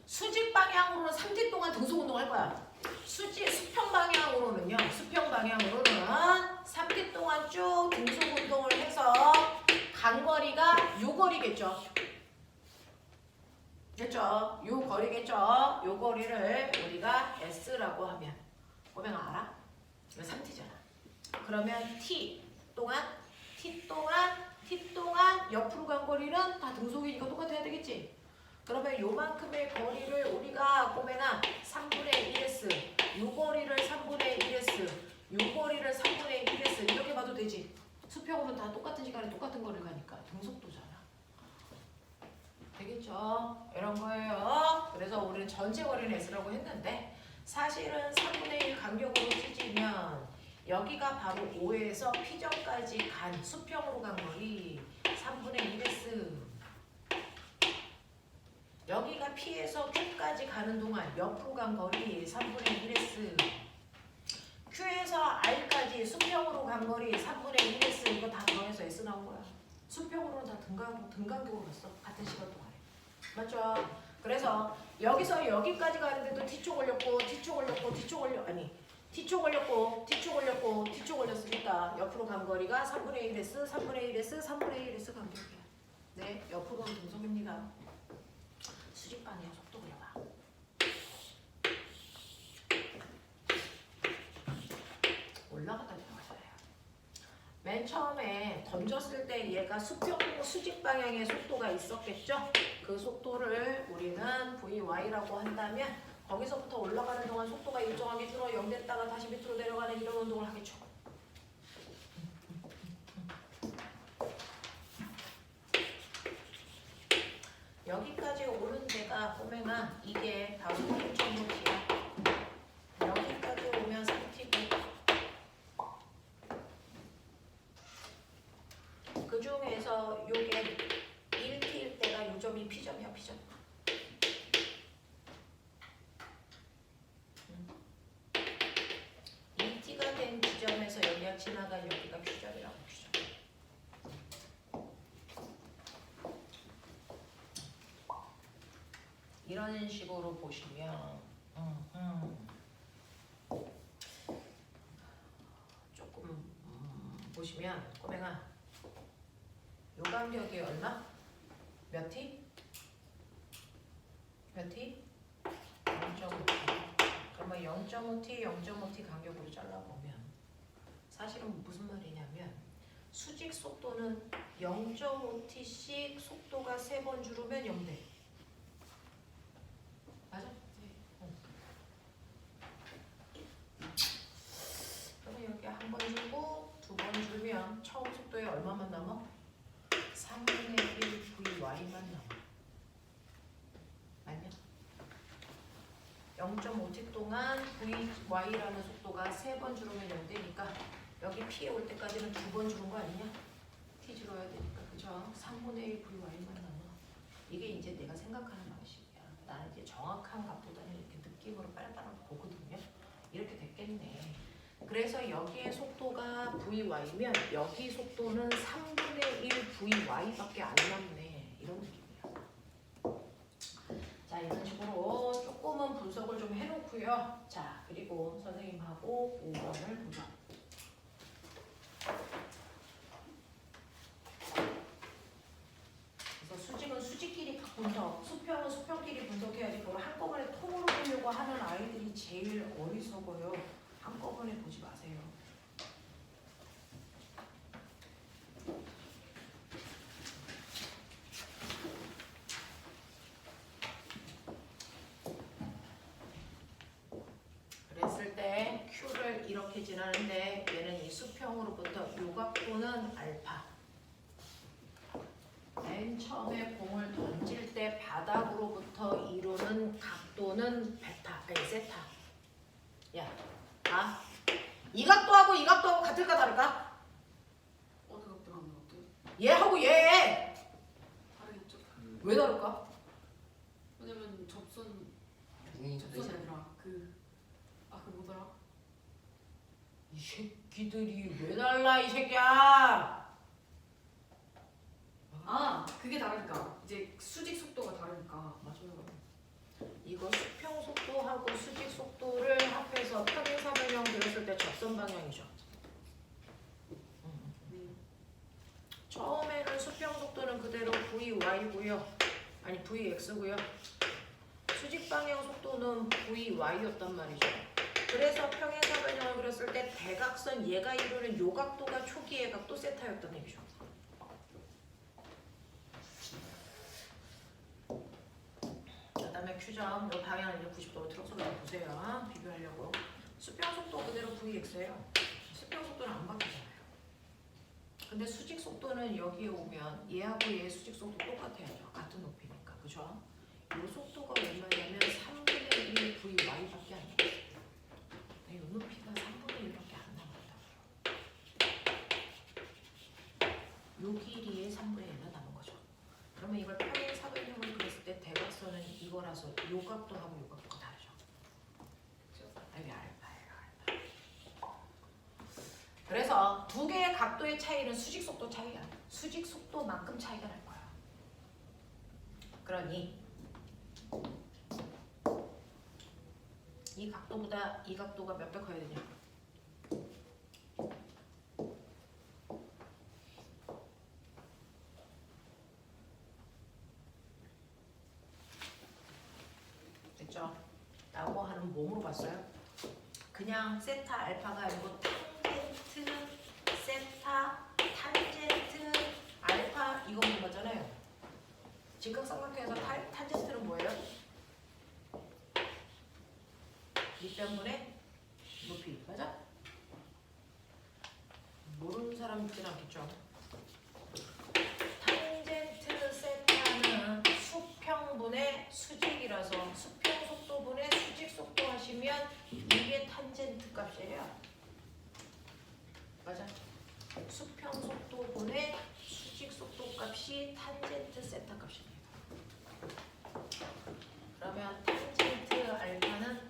수직 방향으로는 3T 동안 등속 운동할 거야. 수평 방향으로는요. 수평 방향으로는 3T 동안 쭉 등속 운동을 해서 간 거리가 요 거리겠죠. 됐죠? 요 거리겠죠? 요 거리를 우리가 S라고 하면 꼬맹아 알아? 이거 3T잖아. 그러면 T 동안 옆으로 간 거리는 다 등속이니까 똑같아야 되겠지? 그러면 요만큼의 거리를 우리가 꼬매나 3분의 1S, 요 거리를 3분의 1S, 요 거리를 3분의 1S 이렇게 봐도 되지? 수평은 다 똑같은 시간에 똑같은 거리를 가니까 등속도잖아. 되겠죠? 이런 거예요. 그래서 우리는 전체 거리는 S라고 했는데 사실은 3분의 1 간격으로 찢으면 여기가 바로 O에서 P점까지 간 수평으로 간 거리 3분의 1S. 여기가 P에서 Q까지 가는 동안 옆으로 간 거리 3분의 1S. Q에서 R까지 수평으로 간 거리 3분의 1S 이거 다 더해서 S 나온 거야. 수평으로는 다 등간격으로 갔어. 같은 시간 동안에. 맞죠? 그래서 여기서 여기까지 가는데도 T축 올렸고 T축 올렸고 T축 올려 아니 T축 올렸고 T축 올렸고 T축 올렸으니까 옆으로 간 거리가 3분의 1S 3분의 1S 3분의 1S 간격이야. 네, 옆으로는 등속입니다. 수직 방향 속도 그려봐. 올라가다 내려가서요. 맨 처음에 던졌을 때 얘가 수직 방향의 속도가 있었겠죠? 그 속도를 우리는 VY라고 한다면 거기서부터 올라가는 동안 속도가 일정하게 줄어 0 됐다가 다시 밑으로 내려가는 이런 운동을 하겠죠. 여기까지 오는 데가 보면은 이게 바로 1.5T야. 여기까지 오면 3T고 그 중에서 요게 1T일 때가 요점이 P점이야, P점. 이 T가 된 지점에서 여기가 지나간 여기가 Q점이라고, Q점. 이런 식으로 보시면 조금 보시면 꼬맹아 요 간격이 얼마? 몇 T? 몇 T? 0.5T. 그러면 0.5T, 0.5T 간격으로 잘라보면 사실은 무슨 말이냐면 수직 속도는 0.5T씩 속도가 3번 줄으면 0돼. 맞아? 네. 그러면 여기 한 번 줄고 두 번 줄면 처음 속도에 얼마만 남아? 3분의 1 VY만 남아. 맞냐? 0.5t 동안 VY라는 속도가 3번 줄으면 0되니까 여기 P에 올 때까지는 2번 줄은 거 아니냐? T 줄어야 되니까 그죠? 3분의 1 VY만 남아. 이게 이제 내가 생각하는 방식이야. 나는 이제 정확한 값보다는 이렇게 느낌으로 빨리빨리 보거든요. 이렇게 됐겠네. 그래서 여기의 속도가 VY면 여기 속도는 3분의 1 VY밖에 안 남네. 이런 느낌이야. 자, 이런 식으로 조금은 분석을 좀 해놓고요. 자, 그리고 선생님하고 5번을 보죠. 그래서 수직은 수직끼리 분석, 수평은 수평끼리 분석해야지 그걸 한꺼번에 통으로 보려고 하는 아이들이 제일 어리석어요. 한꺼번에 보지 마세요. 그랬을 때 Q를 이렇게 지나는데 얘는 이 수평으로부터 요 각도는 알파. 맨 처음에 공을 던질 때 바닥으로부터 이루는 각도는 베타, 아니 세타. 야, 아, 이 각도하고 이 각도하고 같을까 다를까? 어느 각도 하는 것도 얘하고 얘 다르겠죠. 왜 다를까? 왜냐면 접선이 네. 아니라 그 뭐더라? 이 새끼들이 왜 달라 이 새끼야? 아 그게 다르니까 이제 수직 속도가 다르니까. 맞아요. 이거 수평 속도하고 수직 속도를 합해서 평행사변형 그렸을 때 접선 방향이죠. 처음에는 수평 속도는 그대로 VY고요. 아니 VX고요. 수직 방향 속도는 VY였단 말이죠. 그래서 평행사변형을 그렸을 때 대각선 얘가 이루는 요 각도가 초기의 각도 세타였던 얘기죠. 그다음에 Q점 요 방향을 이제 90도로 틀어서 그냥 보세요. 비교하려고. 수평 속도 그대로 VX예요. 수평 속도는 안 바뀌잖아요. 근데 수직 속도는 여기에 오면 얘하고 얘의 수직 속도 똑같아야죠. 같은 높이니까. 그죠? 이 속도가 얼마냐면 3분의 1 VY밖에 안 남았어요. 이 높이가 3분의 1밖에 안 남았다고요. 요 길이의 3분의 1만 남은 거죠. 그러면 이걸 평행사변형을 그렸을 때 대각선은 이거라서 요 각도하고 요 각도가 다르죠. 여기 알파예요, 알파. 그래서 두 개의 각도의 차이는 수직 속도 차이야. 수직 속도만큼 차이가 날 거야. 그러니 이 각도보다 이 각도가 몇 배 커야 되냐? 됐죠? 라고 하는 뭐 물어봤어요? 그냥 세타 알파가 아니고 탄젠트 세타 탄젠트 알파 이거 물어봤잖아요. 직각삼각형에서 탄젠트는 뭐예요? 밑변분의 높이. 맞아? 모르는 사람 있진 않겠죠. 탄젠트 세타는 수평분의 수직이라서 수평 속도분의 수직 속도 하시면 이게 탄젠트 값이에요. 맞아? 수평 속도분의 수직 속도 값이 탄젠트 세타 값입니다. 그러면 탄젠트 알파는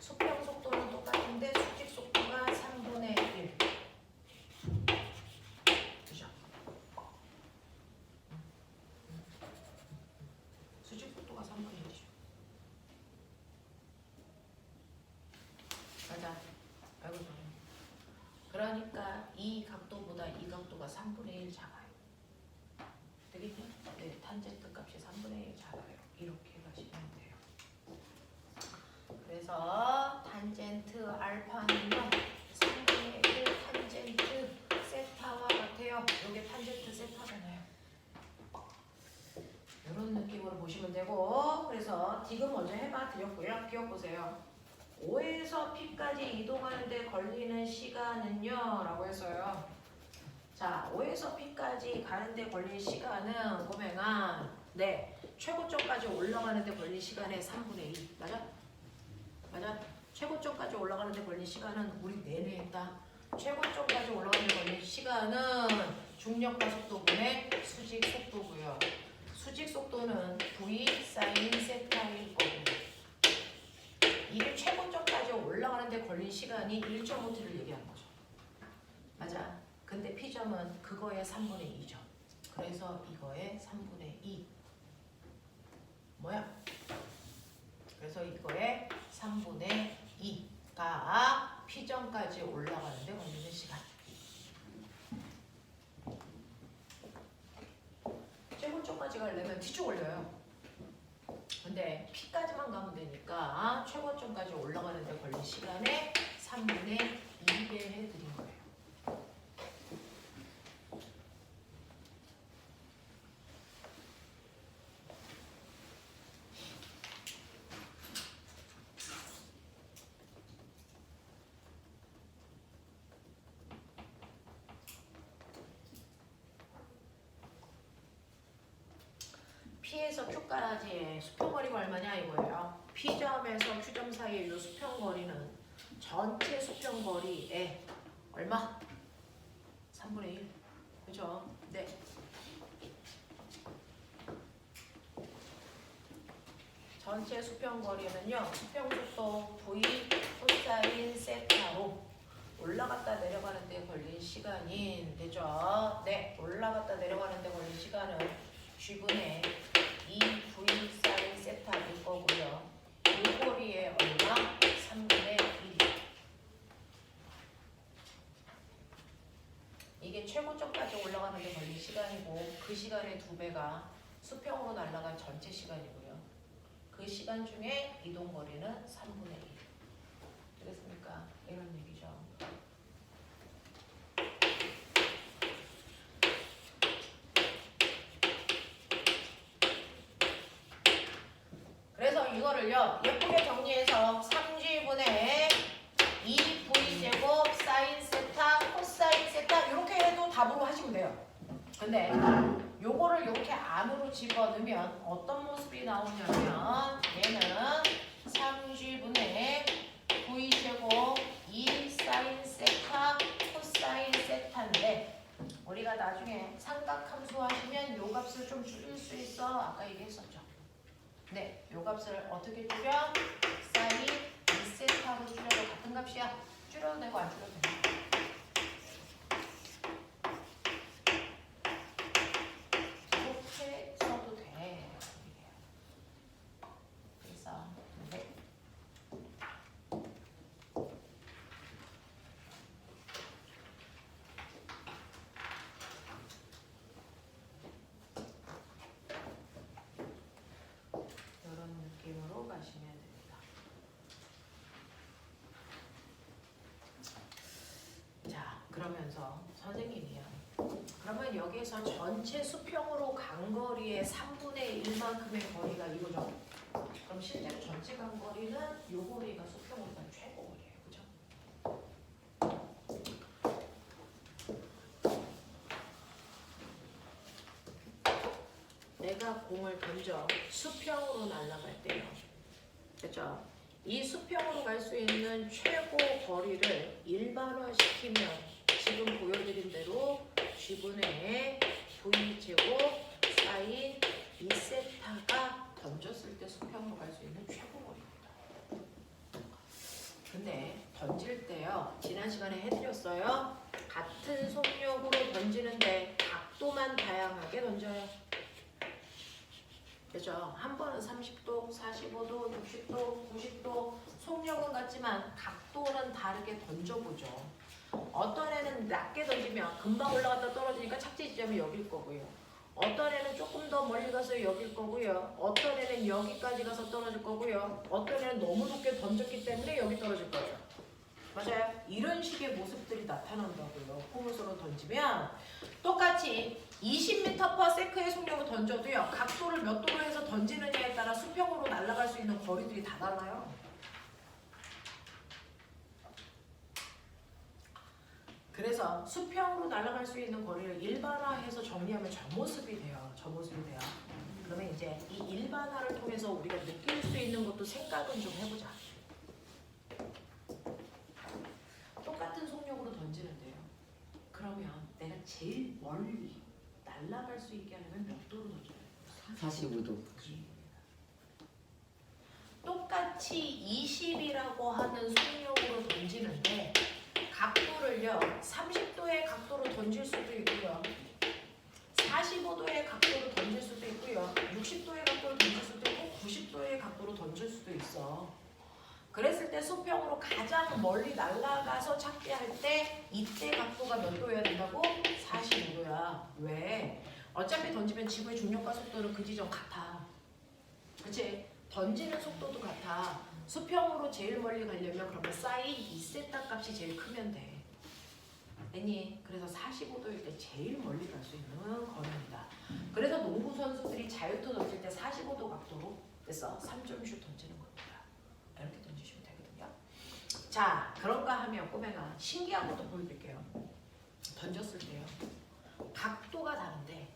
수평 속도는 똑같은데 수직 속도가 3분의 1. 그죠? 수직 속도가 3분의 1이죠. 맞아. 알고 있어. 그러니까 이 각도보다 이 각도가 3분의 1 작아요. 되겠죠? 네, 탄젠트 값이 3분의 1 작아요. 이렇게 가시면 돼요. 그래서 탄젠트 알파는요 3분의 1 탄젠트 세타와 같아요. 이게 탄젠트 세타잖아요. 이런 느낌으로 보시면 되고, 그래서 디귿 먼저 해봐 드렸고요. 기억 보세요. O에서 P까지 이동하는데 걸리는 시간은요 라고 했어요. 자, O에서 P까지 가는데 걸린 시간은 고맹아 네 최고점까지 올라가는데 걸린 시간의 3분의 1. 맞아? 맞아? 최고점까지 올라가는데 걸린 시간은 우리 내내 했다. 최고점까지 올라가는데 걸린 시간은 중력과 속도분의 수직 속도고요. 수직 속도는 V 사인 세타일 거고, 이게 최고점까지 올라가는데 걸린 시간이 1.5t를 얘기하는 거죠. 맞아. 근데 P점은 그거의 3분의 2죠. 그래서 이거의 3분의 2. 뭐야? 그래서 이거의 3분의 2가 P점까지 올라가는데 걸리는 시간. 최고점까지 가려면 T쪽 올려요. 근데 P까지만 가면 되니까 최고점까지 올라가는데 걸린 시간에 3분의 2배 해드린 거예요. P에서 Q까지의 수평거리가 얼마냐 이거예요. P점에서 Q점 사이의 이 수평거리는 전체 수평거리의 얼마? 3분의 1. 그죠? 네. 전체 수평거리는요. 수평속도 V 코사인 세타로 올라갔다 내려가는 데 걸린 시간인 되죠? 네. 올라갔다 내려가는 데 걸린 시간은 G분의 2V 사인 세타일 거고요. 요거리의 얼마? 3분의 1. 이게 최고점까지 올라가는 데 걸린 시간이고, 그 시간의 2배가 수평으로 날아간 전체 시간이고요. 그 시간 중에 이동거리는 3분의 1. 되겠습니까? 이런 얘기죠. 그래서 이거를요 예쁘게 정리해서 3G분의 2V제곱 사인 세타 코사인 세타 이렇게 해도 답으로 하시면 돼요. 근데 요거를 이렇게 안으로 집어넣으면 어떤 모습이 나오냐면 얘는 3G분의 V제곱 2 사인 세타 코사인 세타인데, 우리가 나중에 삼각함수 하시면 요 값을 좀 줄일 수 있어. 아까 얘기했었죠. 네, 요 값을 어떻게 줄여? 사인 2세타로 줄여도 같은 값이야. 줄여도 되고 안 줄여도 되고. 선생님이야. 그러면 여기에서 전체 수평으로 간 거리의 3분의 1만큼의 거리가 이거죠. 그럼 실제로 전체 간 거리는 요 거리가 수평으로 간 최고 거리예요. 그죠? 내가 공을 던져 수평으로 날아갈 때요. 그죠? 이 수평으로 갈 수 있는 최고 거리를 일반화시키면 지금 보여드린 대로 G분의 V제곱 사인 2세타가 던졌을 때 수평으로 갈 수 있는 최고 거리입니다. 근데 던질 때요. 지난 시간에 해드렸어요. 같은 속력으로 던지는데 각도만 다양하게 던져요. 그죠? 한 번은 30도, 45도, 60도, 90도 속력은 같지만 각도는 다르게 던져보죠. 어떤 애는 낮게 던지면 금방 올라갔다 떨어지니까 착지 지점이 여길 거고요. 어떤 애는 조금 더 멀리 가서 여길 거고요. 어떤 애는 여기까지 가서 떨어질 거고요. 어떤 애는 너무 높게 던졌기 때문에 여기 떨어질 거예요. 맞아요? 이런 식의 모습들이 나타난다고요. 포물선으로 던지면 똑같이 20m/s의 속력으로 던져도요. 각도를 몇 도로 해서 던지느냐에 따라 수평으로 날아갈 수 있는 거리들이 다 달라요. 그래서 수평으로 날아갈 수 있는 거리를 일반화해서 정리하면 저 모습이 돼요. 저 모습이 돼요. 그러면 이제 이 일반화를 통해서 우리가 느낄 수 있는 것도 생각은 좀 해보자. 똑같은 속력으로 던지는데요. 그러면 내가 제일 멀리 날아갈 수 있게 하려면 몇 도로 던져야 돼요? 45도. 똑같이 20이라고 하는 속력으로 던지는데 각도를요 30도의 각도로 던질 수도 있고요 45도의 각도로 던질 수도 있고요 60도의 각도로 던질 수도 있고 90도의 각도로 던질 수도 있어. 그랬을 때 수평으로 가장 멀리 날아가서 착지할 때 이때 각도가 몇 도여야 된다고? 45도야. 왜? 어차피 던지면 지구의 중력과 속도는 그 지점 같아. 그치? 던지는 속도도 같아. 수평으로 제일 멀리 가려면 그러면 사인 2세타 값이 제일 크면 돼. 아니, 그래서 45도일 때 제일 멀리 갈 수 있는 거리입니다. 그래서 농구 선수들이 자유투 던질 때 45도 각도로 그래서 3점슛 던지는 겁니다. 이렇게 던지시면 되거든요. 자, 그런가 하면 꼬맹아 신기한 것도 보여드릴게요. 던졌을 때요. 각도가 다른데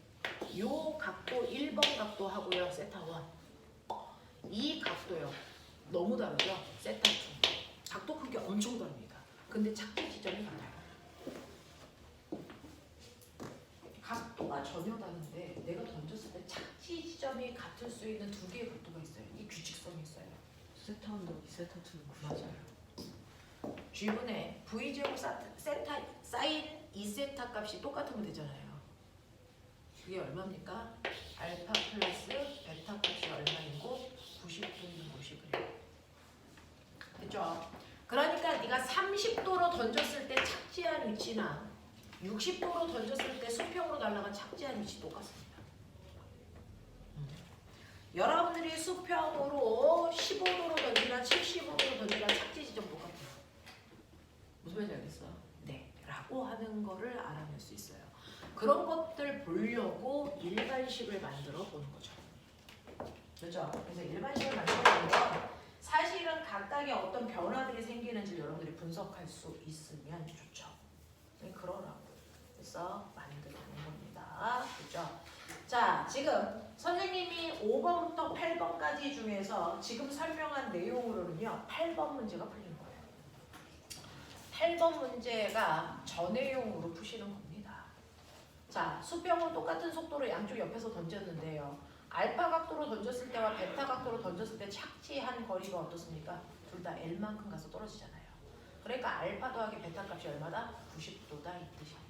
요 각도 1번 각도 하고요. 세타 1. 이 각도요. 너무 다르죠? 세타 2. 각도 크기 엄청 다릅니다. 근데 착지 지점이 같아요. 각도가 전혀 다른데 내가 던졌을 때 착지 지점이 같을 수 있는 두 개의 각도가 있어요. 이 규칙성이 있어요. 세타 1도 세타 2는 맞아요. G분의 V제곱 세타 사인 2세타 값이 똑같으면 되잖아요. 그게 얼마입니까? 알파 플러스 베타 값이 얼마이고 90도인 곳이 그래요. 됐죠? 그러니까 네가 30도로 던졌을 때 착지한 위치나 60도로 던졌을 때 수평으로 날아간 착지한 위치 똑같습니다. 여러분들이 수평으로 15도로 던지나 70도로 던지나 착지 지점 똑같아요. 무슨 말인지 알겠어? 네. 라고 하는 거를 알아낼 수 있어요. 그런 것들 보려고 일반식을 만들어 보는 거죠. 그렇죠? 그래서 일반식을 만들어 보는 건 사실은 각각의 어떤 변화들이 생기는지 여러분들이 분석할 수 있으면 좋죠. 그러라고 그래서 만드는 겁니다. 그렇죠? 자, 지금 선생님이 5번부터 8번까지 중에서 지금 설명한 내용으로는요 8번 문제가 풀리는 거예요. 8번 문제가 저 내용으로 푸시는 겁니다. 자, 수평은 똑같은 속도로 양쪽 옆에서 던졌는데요. 알파 각도로 던졌을 때와 베타 각도로 던졌을 때 착지한 거리가 어떻습니까? 둘 다 L만큼 가서 떨어지잖아요. 그러니까 알파 더하기 베타 값이 얼마다? 90도다 이 뜻입니다.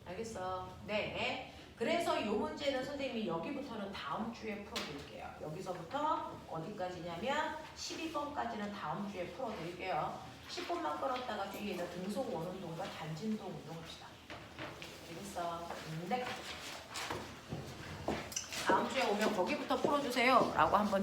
알겠어? 네. 그래서 이 문제는 선생님이 여기부터는 다음 주에 풀어드릴게요. 여기서부터 어디까지냐면 12번까지는 다음 주에 풀어드릴게요. 10분만 끌었다가 뒤에 등속 원운동과 단진동 운동합시다. 알겠어? 네. 다음 주에 오면 거기부터 풀어주세요 라고 한번